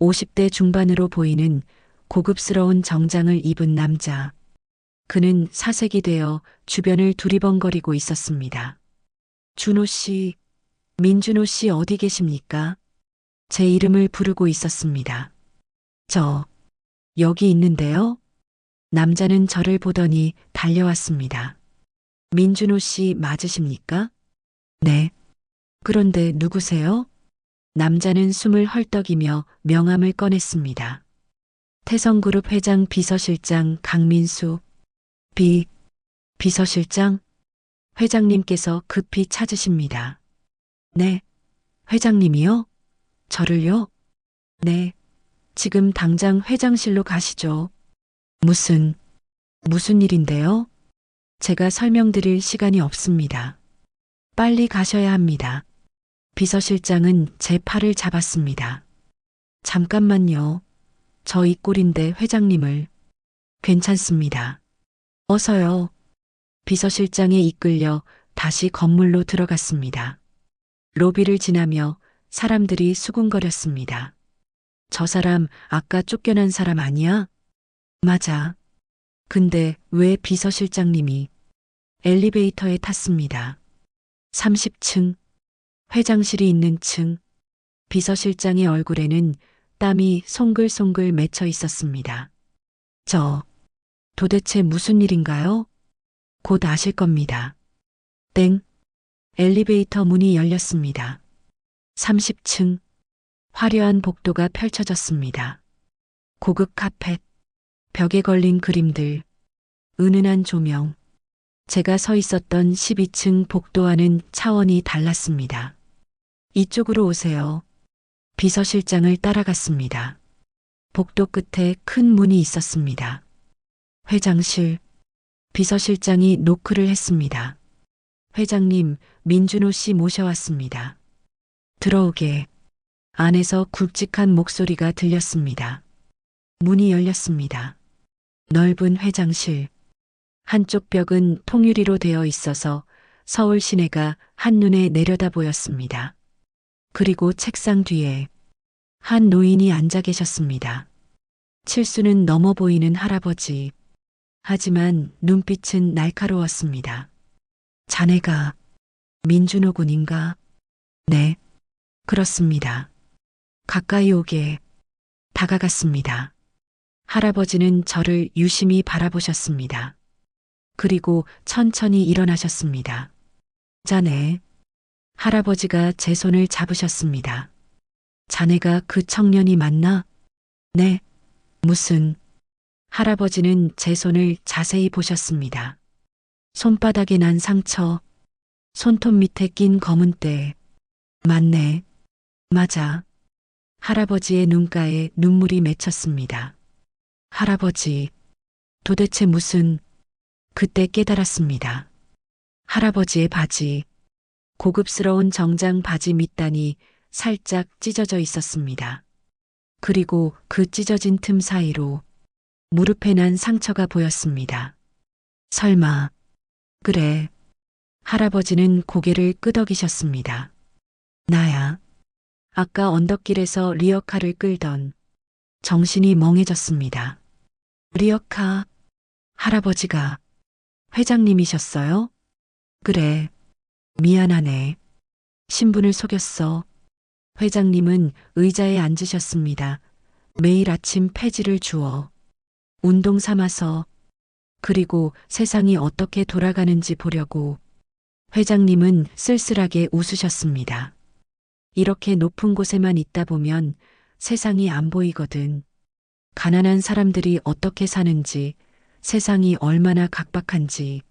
50대 중반으로 보이는 고급스러운 정장을 입은 남자. 그는 사색이 되어 주변을 두리번거리고 있었습니다. 준호 씨, 민준호 씨 어디 계십니까? 제 이름을 부르고 있었습니다. 저, 여기 있는데요? 남자는 저를 보더니 달려왔습니다. 민준호 씨 맞으십니까? 네. 그런데 누구세요? 남자는 숨을 헐떡이며 명함을 꺼냈습니다. 태성그룹 회장 비서실장 강민수. 비서실장? 회장님께서 급히 찾으십니다. 네. 회장님이요? 저를요? 네. 지금 당장 회장실로 가시죠. 무슨 일인데요? 제가 설명드릴 시간이 없습니다. 빨리 가셔야 합니다. 비서실장은 제 팔을 잡았습니다. 잠깐만요. 저 이 꼴인데 회장님을. 괜찮습니다. 어서요. 비서실장에 이끌려 다시 건물로 들어갔습니다. 로비를 지나며 사람들이 수군거렸습니다. 저 사람 아까 쫓겨난 사람 아니야? 맞아. 근데 왜 비서실장님이? 엘리베이터에 탔습니다. 30층. 회장실이 있는 층. 비서실장의 얼굴에는 땀이 송글송글 맺혀 있었습니다. 도대체 무슨 일인가요? 곧 아실 겁니다. 땡. 엘리베이터 문이 열렸습니다. 30층. 화려한 복도가 펼쳐졌습니다. 고급 카펫. 벽에 걸린 그림들. 은은한 조명. 제가 서 있었던 12층 복도와는 차원이 달랐습니다. 이쪽으로 오세요. 비서실장을 따라갔습니다. 복도 끝에 큰 문이 있었습니다. 회장실. 비서실장이 노크를 했습니다. 회장님, 민준호 씨 모셔왔습니다. 들어오게. 안에서 굵직한 목소리가 들렸습니다. 문이 열렸습니다. 넓은 회장실. 한쪽 벽은 통유리로 되어 있어서 서울 시내가 한눈에 내려다 보였습니다. 그리고 책상 뒤에 한 노인이 앉아 계셨습니다. 칠수는 넘어 보이는 할아버지. 하지만 눈빛은 날카로웠습니다. 자네가 민준호 군인가? 네, 그렇습니다. 가까이 오게 다가갔습니다. 할아버지는 저를 유심히 바라보셨습니다. 그리고 천천히 일어나셨습니다. 자네. 할아버지가 제 손을 잡으셨습니다. 자네가 그 청년이 맞나? 네. 무슨. 할아버지는 제 손을 자세히 보셨습니다. 손바닥에 난 상처, 손톱 밑에 낀 검은 때. 맞네. 맞아. 할아버지의 눈가에 눈물이 맺혔습니다. 할아버지, 도대체 무슨. 그때 깨달았습니다. 할아버지의 바지, 고급스러운 정장 바지 밑단이 살짝 찢어져 있었습니다. 그리고 그 찢어진 틈 사이로 무릎에 난 상처가 보였습니다. 설마. 그래. 할아버지는 고개를 끄덕이셨습니다. 나야. 아까 언덕길에서 리어카를 끌던. 정신이 멍해졌습니다. 리어카. 할아버지가. 회장님이셨어요? 그래. 미안하네. 신분을 속였어. 회장님은 의자에 앉으셨습니다. 매일 아침 폐지를 주워 운동 삼아서, 그리고 세상이 어떻게 돌아가는지 보려고. 회장님은 쓸쓸하게 웃으셨습니다. 이렇게 높은 곳에만 있다 보면 세상이 안 보이거든. 가난한 사람들이 어떻게 사는지, 세상이 얼마나 각박한지.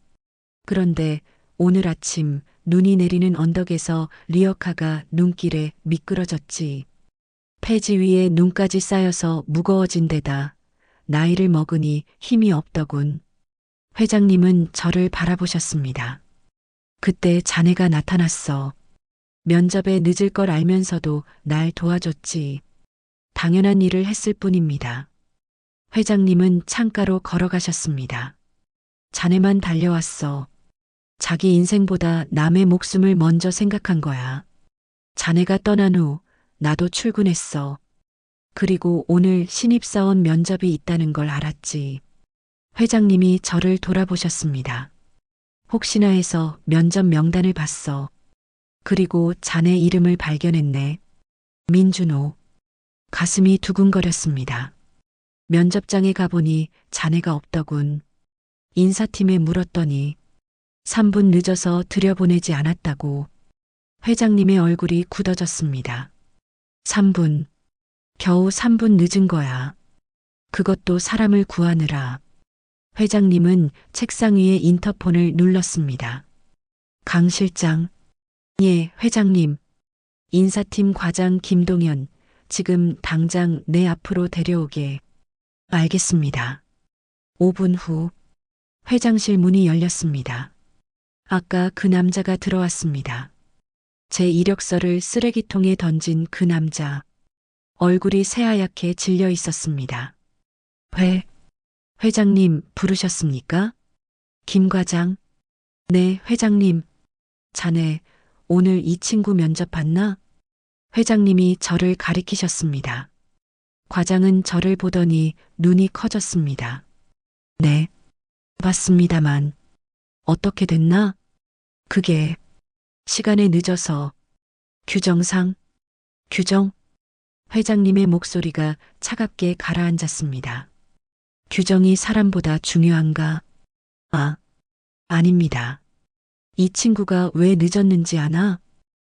그런데 오늘 아침 눈이 내리는 언덕에서 리어카가 눈길에 미끄러졌지. 폐지 위에 눈까지 쌓여서 무거워진 데다 나이를 먹으니 힘이 없더군. 회장님은 저를 바라보셨습니다. 그때 자네가 나타났어. 면접에 늦을 걸 알면서도 날 도와줬지. 당연한 일을 했을 뿐입니다. 회장님은 창가로 걸어가셨습니다. 자네만 달려왔어. 자기 인생보다 남의 목숨을 먼저 생각한 거야. 자네가 떠난 후 나도 출근했어. 그리고 오늘 신입사원 면접이 있다는 걸 알았지. 회장님이 저를 돌아보셨습니다. 혹시나 해서 면접 명단을 봤어. 그리고 자네 이름을 발견했네. 민준호. 가슴이 두근거렸습니다. 면접장에 가보니 자네가 없더군. 인사팀에 물었더니 3분 늦어서 들여보내지 않았다고. 회장님의 얼굴이 굳어졌습니다. 3분. 겨우 3분 늦은 거야. 그것도 사람을 구하느라. 회장님은 책상 위에 인터폰을 눌렀습니다. 강 실장. 예, 회장님. 인사팀 과장 김동현. 지금 당장 내 앞으로 데려오게. 알겠습니다. 5분 후 회장실 문이 열렸습니다. 아까 그 남자가 들어왔습니다. 제 이력서를 쓰레기통에 던진 그 남자. 얼굴이 새하얗게 질려 있었습니다. 회장님 부르셨습니까? 김 과장. 네, 회장님. 자네 오늘 이 친구 면접 봤나? 회장님이 저를 가리키셨습니다. 과장은 저를 보더니 눈이 커졌습니다. 네, 봤습니다만. 어떻게 됐나? 그게 시간에 늦어서. 규정상. 규정? 회장님의 목소리가 차갑게 가라앉았습니다. 규정이 사람보다 중요한가? 아닙니다. 이 친구가 왜 늦었는지 아나?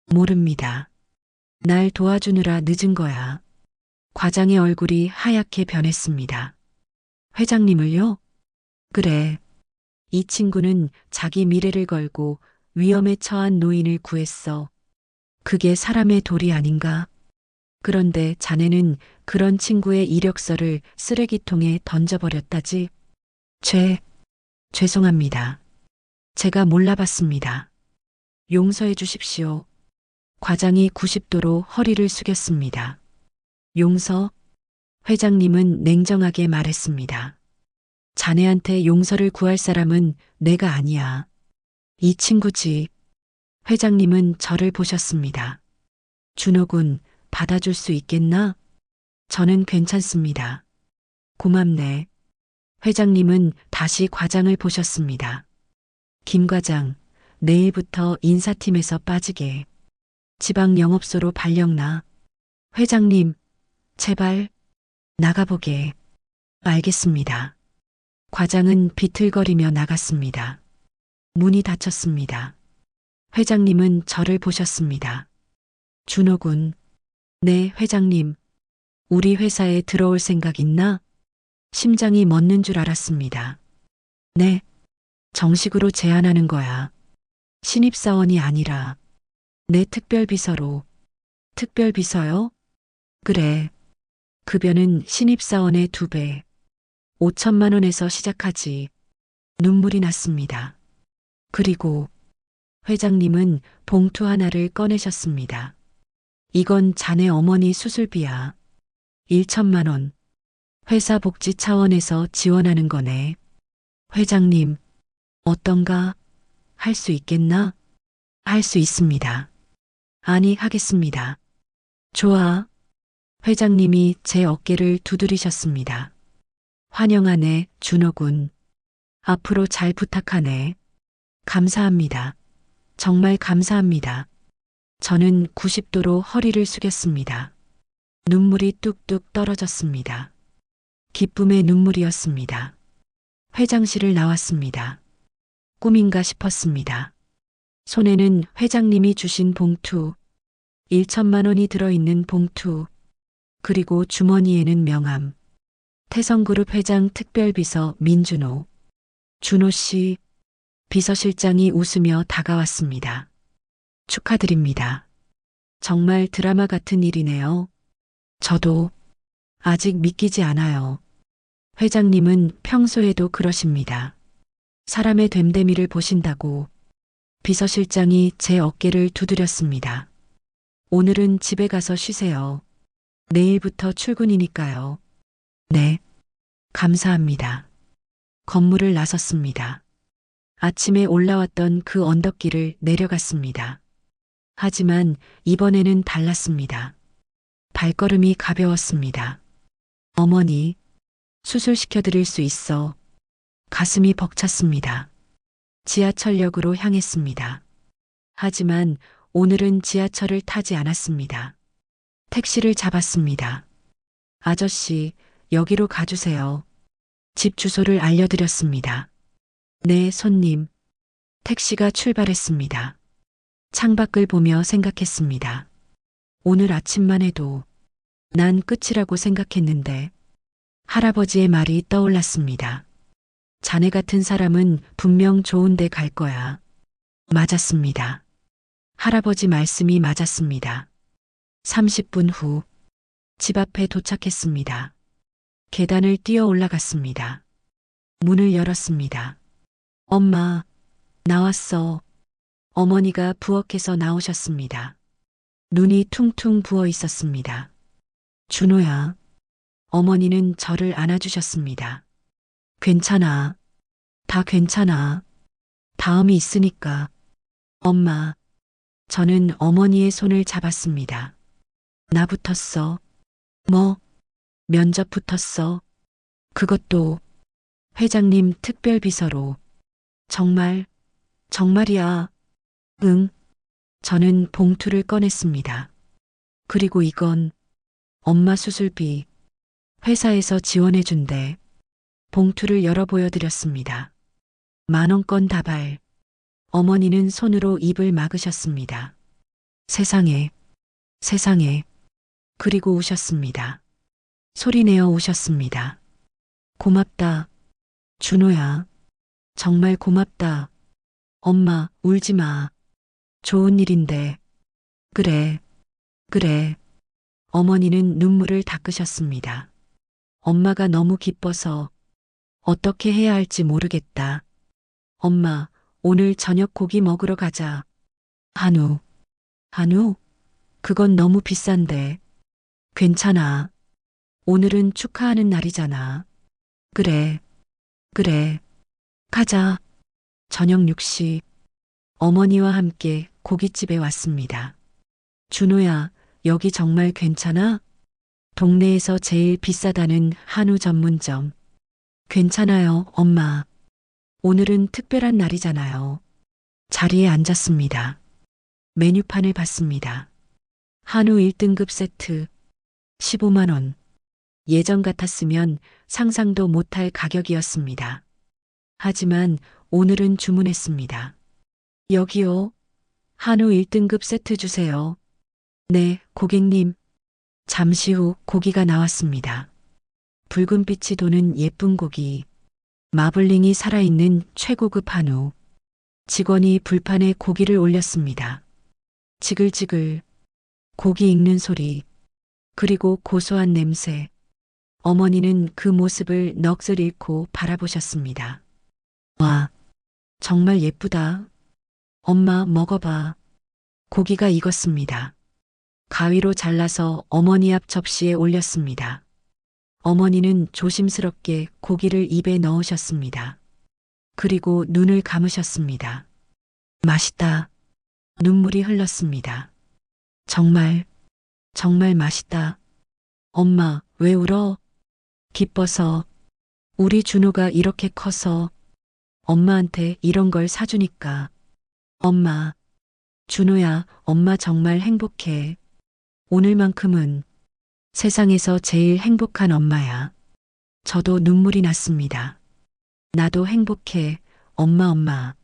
모릅니다. 날 도와주느라 늦은 거야. 과장의 얼굴이 하얗게 변했습니다. 회장님을요? 그래. 이 친구는 자기 미래를 걸고 위험에 처한 노인을 구했어. 그게 사람의 도리 아닌가? 그런데 자네는 그런 친구의 이력서를 쓰레기통에 던져버렸다지? 죄송합니다. 제가 몰라봤습니다. 용서해 주십시오. 과장이 90도로 허리를 숙였습니다. 용서? 회장님은 냉정하게 말했습니다. 자네한테 용서를 구할 사람은 내가 아니야. 이 친구 집. 회장님은 저를 보셨습니다. 준호군, 받아줄 수 있겠나? 저는 괜찮습니다. 고맙네. 회장님은 다시 과장을 보셨습니다. 김 과장, 내일부터 인사팀에서 빠지게. 지방 영업소로 발령나. 회장님, 제발 나가보게. 알겠습니다. 과장은 비틀거리며 나갔습니다. 문이 닫혔습니다. 회장님은 저를 보셨습니다. 준호군, 네, 회장님. 우리 회사에 들어올 생각 있나? 심장이 멎는 줄 알았습니다. 네, 정식으로 제안하는 거야. 신입사원이 아니라 내 특별비서로. 특별비서요? 그래. 급여는 신입사원의 2배. 5천만 원에서 시작하지. 눈물이 났습니다. 그리고 회장님은 봉투 하나를 꺼내셨습니다. 이건 자네 어머니 수술비야. 1천만 원. 회사 복지 차원에서 지원하는 거네. 회장님, 어떤가? 할 수 있겠나? 할 수 있습니다. 아니, 하겠습니다. 좋아. 회장님이 제 어깨를 두드리셨습니다. 환영하네, 준호군. 앞으로 잘 부탁하네. 감사합니다. 정말 감사합니다. 저는 90도로 허리를 숙였습니다. 눈물이 뚝뚝 떨어졌습니다. 기쁨의 눈물이었습니다. 회장실을 나왔습니다. 꿈인가 싶었습니다. 손에는 회장님이 주신 봉투, 1천만 원이 들어있는 봉투, 그리고 주머니에는 명함. 태성그룹 회장 특별비서 민준호. 준호 씨, 비서실장이 웃으며 다가왔습니다. 축하드립니다. 정말 드라마 같은 일이네요. 저도 아직 믿기지 않아요. 회장님은 평소에도 그러십니다. 사람의 됨됨이를 보신다고. 비서실장이 제 어깨를 두드렸습니다. 오늘은 집에 가서 쉬세요. 내일부터 출근이니까요. 네, 감사합니다. 건물을 나섰습니다. 아침에 올라왔던 그 언덕길을 내려갔습니다. 하지만 이번에는 달랐습니다. 발걸음이 가벼웠습니다. 어머니, 수술시켜드릴 수 있어. 가슴이 벅찼습니다. 지하철역으로 향했습니다. 하지만 오늘은 지하철을 타지 않았습니다. 택시를 잡았습니다. 아저씨, 여기로 가주세요. 집 주소를 알려드렸습니다. 네, 손님. 택시가 출발했습니다. 창밖을 보며 생각했습니다. 오늘 아침만 해도 난 끝이라고 생각했는데 할아버지의 말이 떠올랐습니다. 자네 같은 사람은 분명 좋은 데 갈 거야. 맞았습니다. 할아버지 말씀이 맞았습니다. 30분 후 집 앞에 도착했습니다. 계단을 뛰어 올라갔습니다. 문을 열었습니다. 엄마, 나왔어. 어머니가 부엌에서 나오셨습니다. 눈이 퉁퉁 부어 있었습니다. 준호야. 어머니는 저를 안아주셨습니다. 괜찮아. 다 괜찮아. 다음이 있으니까. 엄마. 저는 어머니의 손을 잡았습니다. 나 붙었어. 뭐? 면접 붙었어. 그것도 회장님 특별비서로. 정말, 정말이야. 응. 저는 봉투를 꺼냈습니다. 그리고 이건 엄마 수술비. 회사에서 지원해준대. 봉투를 열어 보여드렸습니다. 10,000원권 다발. 어머니는 손으로 입을 막으셨습니다. 세상에, 세상에. 그리고 우셨습니다. 소리내어 우셨습니다. 고맙다. 준호야. 정말 고맙다. 엄마, 울지 마. 좋은 일인데. 그래, 그래. 어머니는 눈물을 닦으셨습니다. 엄마가 너무 기뻐서 어떻게 해야 할지 모르겠다. 엄마, 오늘 저녁 고기 먹으러 가자. 한우. 한우? 그건 너무 비싼데. 괜찮아. 오늘은 축하하는 날이잖아. 그래, 그래. 가자. 저녁 6시. 어머니와 함께 고깃집에 왔습니다. 준호야, 여기 정말 괜찮아? 동네에서 제일 비싸다는 한우 전문점. 괜찮아요, 엄마. 오늘은 특별한 날이잖아요. 자리에 앉았습니다. 메뉴판을 봤습니다. 한우 1등급 세트 15만 원. 예전 같았으면 상상도 못할 가격이었습니다. 하지만 오늘은 주문했습니다. 여기요. 한우 1등급 세트 주세요. 네, 고객님. 잠시 후 고기가 나왔습니다. 붉은 빛이 도는 예쁜 고기. 마블링이 살아있는 최고급 한우. 직원이 불판에 고기를 올렸습니다. 지글지글. 고기 익는 소리. 그리고 고소한 냄새. 어머니는 그 모습을 넋을 잃고 바라보셨습니다. 와, 정말 예쁘다. 엄마 먹어봐. 고기가 익었습니다. 가위로 잘라서 어머니 앞 접시에 올렸습니다. 어머니는 조심스럽게 고기를 입에 넣으셨습니다. 그리고 눈을 감으셨습니다. 맛있다. 눈물이 흘렀습니다. 정말, 정말 맛있다. 엄마, 왜 울어? 기뻐서. 우리 준호가 이렇게 커서 엄마한테 이런 걸 사주니까. 엄마, 준호야, 엄마 정말 행복해. 오늘만큼은 세상에서 제일 행복한 엄마야. 저도 눈물이 났습니다. 나도 행복해. 엄마.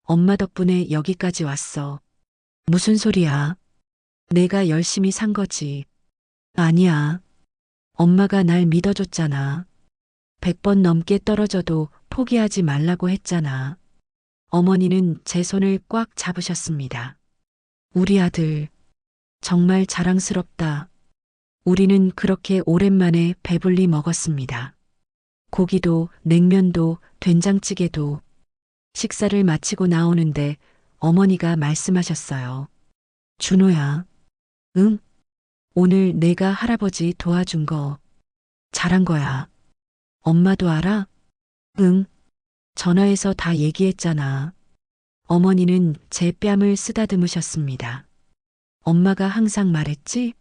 엄마 덕분에 여기까지 왔어. 무슨 소리야? 내가 열심히 산 거지. 아니야. 엄마가 날 믿어줬잖아. 100번 넘게 떨어져도 포기하지 말라고 했잖아. 어머니는 제 손을 꽉 잡으셨습니다. 우리 아들, 정말 자랑스럽다. 우리는 그렇게 오랜만에 배불리 먹었습니다. 고기도, 냉면도, 된장찌개도. 식사를 마치고 나오는데 어머니가 말씀하셨어요. 준호야, 응? 오늘 내가 할아버지 도와준 거 잘한 거야. 엄마도 알아? 응. 전화해서 다 얘기했잖아. 어머니는 제 뺨을 쓰다듬으셨습니다. 엄마가 항상 말했지?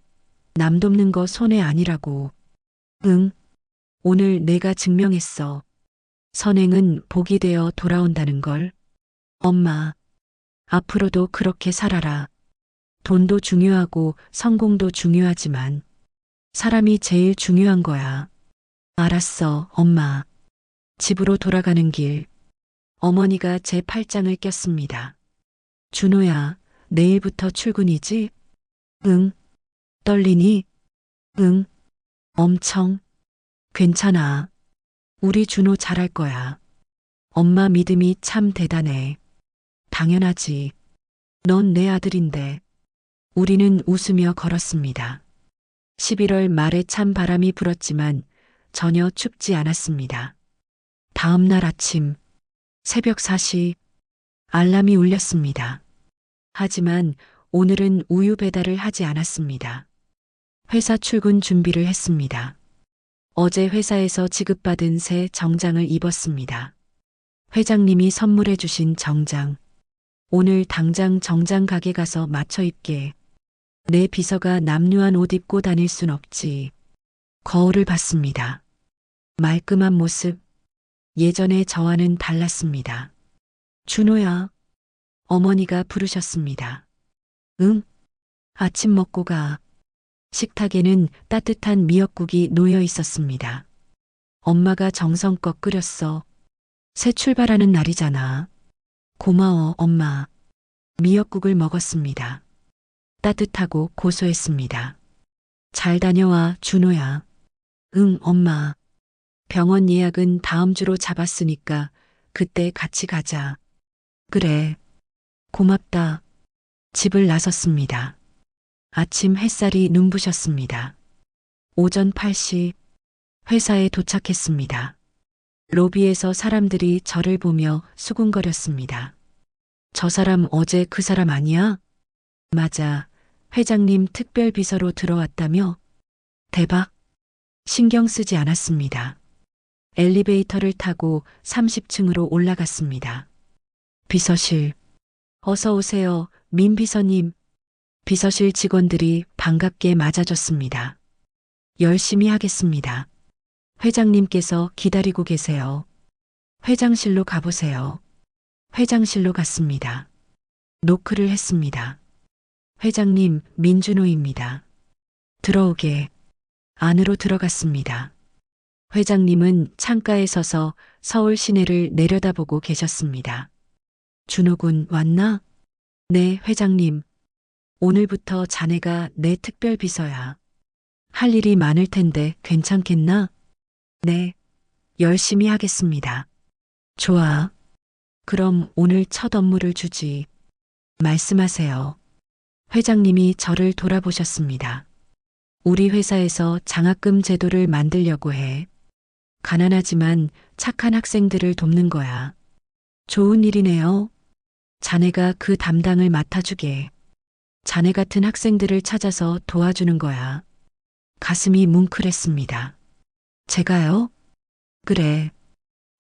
남 돕는 거 손해 아니라고. 응. 오늘 내가 증명했어. 선행은 복이 되어 돌아온다는 걸. 엄마, 앞으로도 그렇게 살아라. 돈도 중요하고 성공도 중요하지만 사람이 제일 중요한 거야. 알았어, 엄마. 집으로 돌아가는 길. 어머니가 제 팔짱을 꼈습니다. 준호야, 내일부터 출근이지? 응. 떨리니? 응. 엄청. 괜찮아. 우리 준호 잘할 거야. 엄마 믿음이 참 대단해. 당연하지. 넌 내 아들인데. 우리는 웃으며 걸었습니다. 11월 말에 찬 바람이 불었지만 전혀 춥지 않았습니다. 다음 날 아침, 새벽 4시, 알람이 울렸습니다. 하지만 오늘은 우유 배달을 하지 않았습니다. 회사 출근 준비를 했습니다. 어제 회사에서 지급받은 새 정장을 입었습니다. 회장님이 선물해 주신 정장. 오늘 당장 정장 가게 가서 맞춰 입게. 내 비서가 남루한 옷 입고 다닐 순 없지. 거울을 봤습니다. 말끔한 모습. 예전의 저와는 달랐습니다. 준호야. 어머니가 부르셨습니다. 응? 아침 먹고 가. 식탁에는 따뜻한 미역국이 놓여 있었습니다. 엄마가 정성껏 끓였어. 새 출발하는 날이잖아. 고마워, 엄마. 미역국을 먹었습니다. 따뜻하고 고소했습니다. 잘 다녀와, 준호야. 응, 엄마. 병원 예약은 다음 주로 잡았으니까 그때 같이 가자. 그래. 고맙다. 집을 나섰습니다. 아침 햇살이 눈부셨습니다. 오전 8시 회사에 도착했습니다. 로비에서 사람들이 저를 보며 수군거렸습니다. 저 사람 어제 그 사람 아니야? 맞아. 회장님 특별 비서로 들어왔다며? 대박. 신경 쓰지 않았습니다. 엘리베이터를 타고 30층으로 올라갔습니다. 비서실. 어서 오세요, 민 비서님. 비서실 직원들이 반갑게 맞아줬습니다. 열심히 하겠습니다. 회장님께서 기다리고 계세요. 회장실로 가보세요. 회장실로 갔습니다. 노크를 했습니다. 회장님, 민준호입니다. 들어오게. 안으로 들어갔습니다. 회장님은 창가에 서서 서울 시내를 내려다보고 계셨습니다. 준호군 왔나? 네, 회장님. 오늘부터 자네가 내 특별 비서야. 할 일이 많을 텐데 괜찮겠나? 네, 열심히 하겠습니다. 좋아. 그럼 오늘 첫 업무를 주지. 말씀하세요. 회장님이 저를 돌아보셨습니다. 우리 회사에서 장학금 제도를 만들려고 해. 가난하지만 착한 학생들을 돕는 거야. 좋은 일이네요. 자네가 그 담당을 맡아주게. 자네 같은 학생들을 찾아서 도와주는 거야. 가슴이 뭉클했습니다. 제가요? 그래.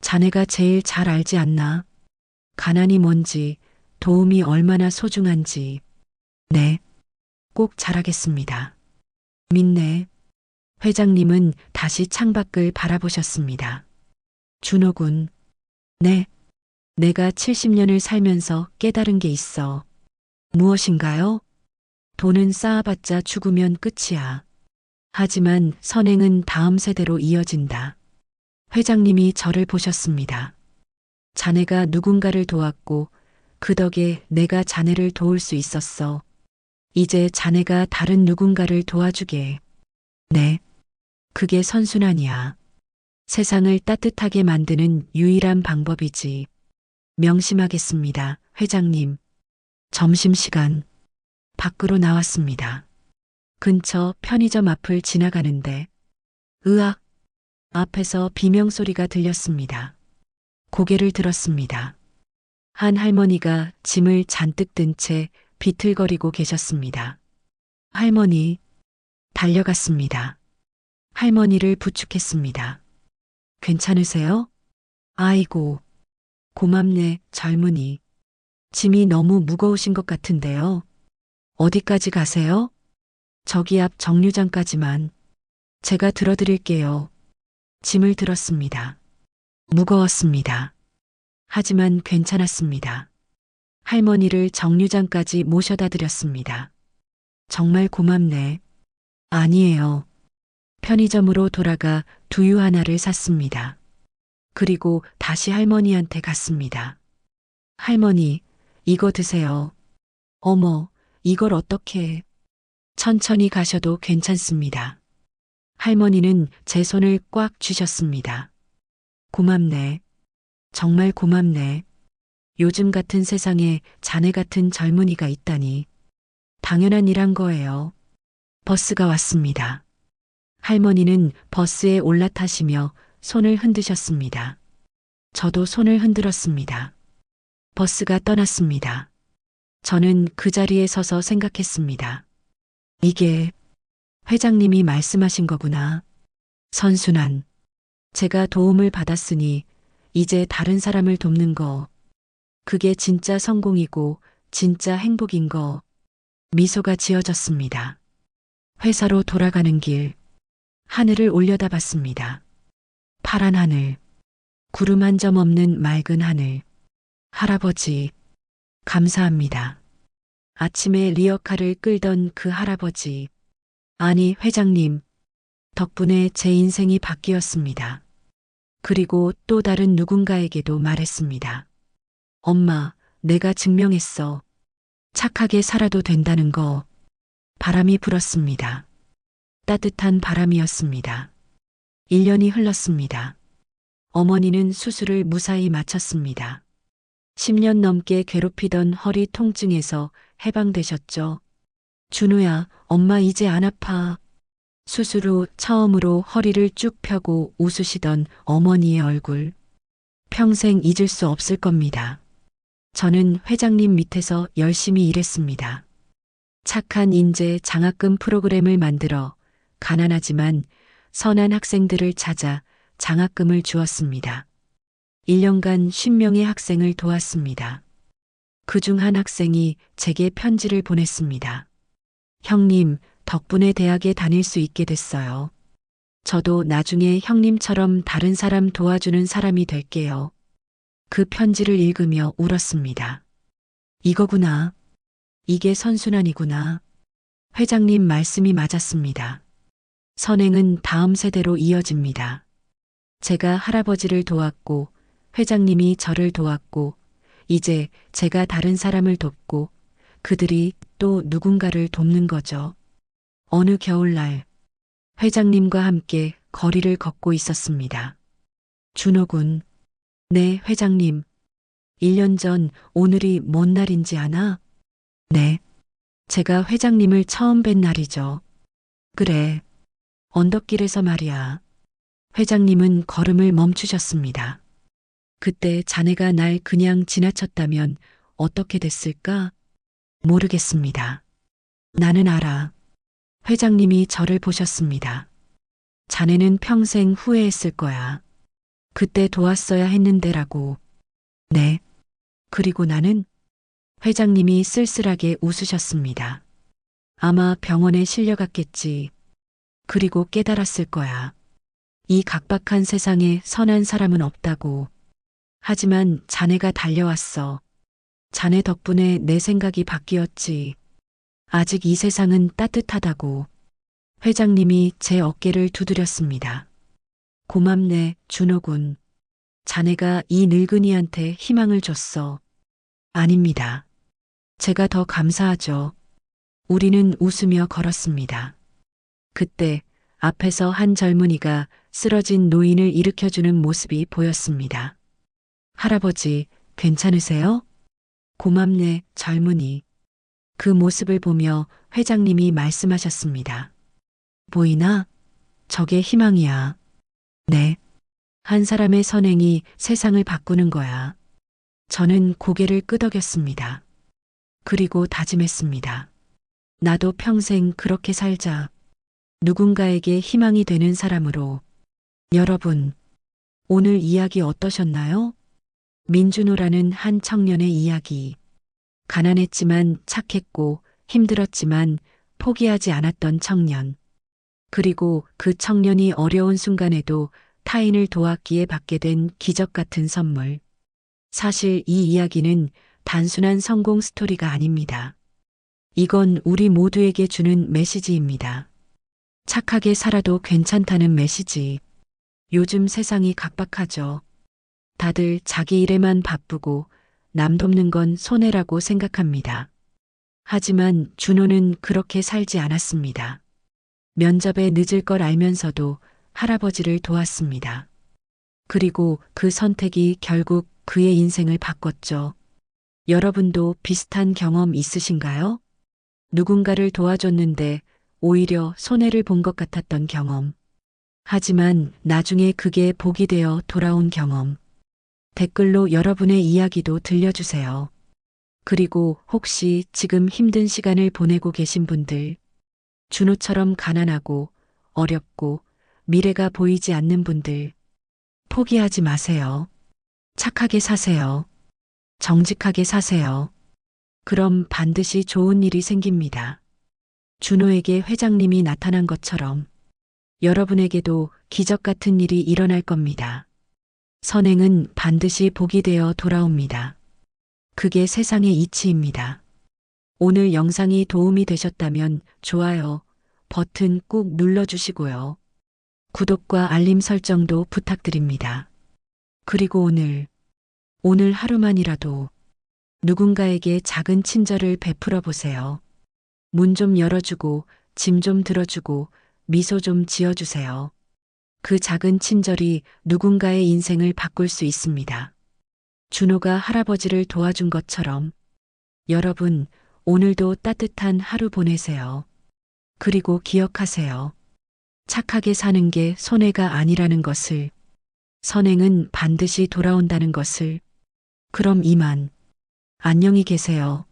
자네가 제일 잘 알지 않나? 가난이 뭔지, 도움이 얼마나 소중한지. 네. 꼭 잘하겠습니다. 믿네. 회장님은 다시 창밖을 바라보셨습니다. 준호군. 네. 내가 70년을 살면서 깨달은 게 있어. 무엇인가요? 돈은 쌓아봤자 죽으면 끝이야. 하지만 선행은 다음 세대로 이어진다. 회장님이 저를 보셨습니다. 자네가 누군가를 도왔고 그 덕에 내가 자네를 도울 수 있었어. 이제 자네가 다른 누군가를 도와주게. 네. 그게 선순환이야. 세상을 따뜻하게 만드는 유일한 방법이지. 명심하겠습니다, 회장님. 점심시간. 밖으로 나왔습니다. 근처 편의점 앞을 지나가는데, 으악! 앞에서 비명소리가 들렸습니다. 고개를 들었습니다. 한 할머니가 짐을 잔뜩 든 채 비틀거리고 계셨습니다. 할머니. 달려갔습니다. 할머니를 부축했습니다. 괜찮으세요? 아이고. 고맙네, 젊은이. 짐이 너무 무거우신 것 같은데요. 어디까지 가세요? 저기 앞 정류장까지만. 제가 들어드릴게요. 짐을 들었습니다. 무거웠습니다. 하지만 괜찮았습니다. 할머니를 정류장까지 모셔다 드렸습니다. 정말 고맙네. 아니에요. 편의점으로 돌아가 두유 하나를 샀습니다. 그리고 다시 할머니한테 갔습니다. 할머니, 이거 드세요. 어머, 이걸 어떻게. 천천히 가셔도 괜찮습니다. 할머니는 제 손을 꽉 쥐셨습니다. 고맙네. 정말 고맙네. 요즘 같은 세상에 자네 같은 젊은이가 있다니. 당연한 일한 거예요. 버스가 왔습니다. 할머니는 버스에 올라타시며 손을 흔드셨습니다. 저도 손을 흔들었습니다. 버스가 떠났습니다. 저는 그 자리에 서서 생각했습니다. 이게 회장님이 말씀하신 거구나. 선순환. 제가 도움을 받았으니 이제 다른 사람을 돕는 거. 그게 진짜 성공이고 진짜 행복인 거. 미소가 지어졌습니다. 회사로 돌아가는 길. 하늘을 올려다봤습니다. 파란 하늘. 구름 한 점 없는 맑은 하늘. 할아버지. 감사합니다. 아침에 리어카를 끌던 그 할아버지. 아니, 회장님. 덕분에 제 인생이 바뀌었습니다. 그리고 또 다른 누군가에게도 말했습니다. 엄마, 내가 증명했어. 착하게 살아도 된다는 거. 바람이 불었습니다. 따뜻한 바람이었습니다. 1년이 흘렀습니다. 어머니는 수술을 무사히 마쳤습니다. 10년 넘게 괴롭히던 허리 통증에서 해방되셨죠. 준우야, 엄마 이제 안 아파. 수술 후 처음으로 허리를 쭉 펴고 웃으시던 어머니의 얼굴. 평생 잊을 수 없을 겁니다. 저는 회장님 밑에서 열심히 일했습니다. 착한 인재 장학금 프로그램을 만들어 가난하지만 선한 학생들을 찾아 장학금을 주었습니다. 1년간 50명의 학생을 도왔습니다. 그중 한 학생이 제게 편지를 보냈습니다. 형님, 덕분에 대학에 다닐 수 있게 됐어요. 저도 나중에 형님처럼 다른 사람 도와주는 사람이 될게요. 그 편지를 읽으며 울었습니다. 이거구나. 이게 선순환이구나. 회장님 말씀이 맞았습니다. 선행은 다음 세대로 이어집니다. 제가 할아버지를 도왔고, 회장님이 저를 도왔고, 이제 제가 다른 사람을 돕고, 그들이 또 누군가를 돕는 거죠. 어느 겨울날, 회장님과 함께 거리를 걷고 있었습니다. 준호군, 네, 회장님. 1년 전 오늘이 뭔 날인지 아나? 네. 제가 회장님을 처음 뵌 날이죠. 그래. 언덕길에서 말이야. 회장님은 걸음을 멈추셨습니다. 그때 자네가 날 그냥 지나쳤다면 어떻게 됐을까? 모르겠습니다. 나는 알아. 회장님이 저를 보셨습니다. 자네는 평생 후회했을 거야. 그때 도왔어야 했는데라고. 네. 그리고 나는 회장님이 쓸쓸하게 웃으셨습니다. 아마 병원에 실려갔겠지. 그리고 깨달았을 거야. 이 각박한 세상에 선한 사람은 없다고. 하지만 자네가 달려왔어. 자네 덕분에 내 생각이 바뀌었지. 아직 이 세상은 따뜻하다고. 회장님이 제 어깨를 두드렸습니다. 고맙네, 준호군. 자네가 이 늙은이한테 희망을 줬어. 아닙니다. 제가 더 감사하죠. 우리는 웃으며 걸었습니다. 그때 앞에서 한 젊은이가 쓰러진 노인을 일으켜주는 모습이 보였습니다. 할아버지, 괜찮으세요? 고맙네, 젊은이. 그 모습을 보며 회장님이 말씀하셨습니다. 보이나? 저게 희망이야. 네. 한 사람의 선행이 세상을 바꾸는 거야. 저는 고개를 끄덕였습니다. 그리고 다짐했습니다. 나도 평생 그렇게 살자. 누군가에게 희망이 되는 사람으로. 여러분, 오늘 이야기 어떠셨나요? 민준호라는 한 청년의 이야기. 가난했지만 착했고 힘들었지만 포기하지 않았던 청년. 그리고 그 청년이 어려운 순간에도 타인을 도왔기에 받게 된 기적 같은 선물. 사실 이 이야기는 단순한 성공 스토리가 아닙니다. 이건 우리 모두에게 주는 메시지입니다. 착하게 살아도 괜찮다는 메시지. 요즘 세상이 각박하죠. 다들 자기 일에만 바쁘고 남 돕는 건 손해라고 생각합니다. 하지만 준호는 그렇게 살지 않았습니다. 면접에 늦을 걸 알면서도 할아버지를 도왔습니다. 그리고 그 선택이 결국 그의 인생을 바꿨죠. 여러분도 비슷한 경험 있으신가요? 누군가를 도와줬는데 오히려 손해를 본 것 같았던 경험. 하지만 나중에 그게 복이 되어 돌아온 경험. 댓글로 여러분의 이야기도 들려주세요. 그리고 혹시 지금 힘든 시간을 보내고 계신 분들, 준호처럼 가난하고 어렵고 미래가 보이지 않는 분들, 포기하지 마세요. 착하게 사세요. 정직하게 사세요. 그럼 반드시 좋은 일이 생깁니다. 준호에게 회장님이 나타난 것처럼 여러분에게도 기적 같은 일이 일어날 겁니다. 선행은 반드시 복이 되어 돌아옵니다. 그게 세상의 이치입니다. 오늘 영상이 도움이 되셨다면 좋아요 버튼 꾹 눌러주시고요. 구독과 알림 설정도 부탁드립니다. 그리고 오늘 하루만이라도 누군가에게 작은 친절을 베풀어 보세요. 문 좀 열어주고 짐 좀 들어주고 미소 좀 지어주세요. 그 작은 친절이 누군가의 인생을 바꿀 수 있습니다. 준호가 할아버지를 도와준 것처럼 여러분 오늘도 따뜻한 하루 보내세요. 그리고 기억하세요. 착하게 사는 게 손해가 아니라는 것을, 선행은 반드시 돌아온다는 것을. 그럼 이만. 안녕히 계세요.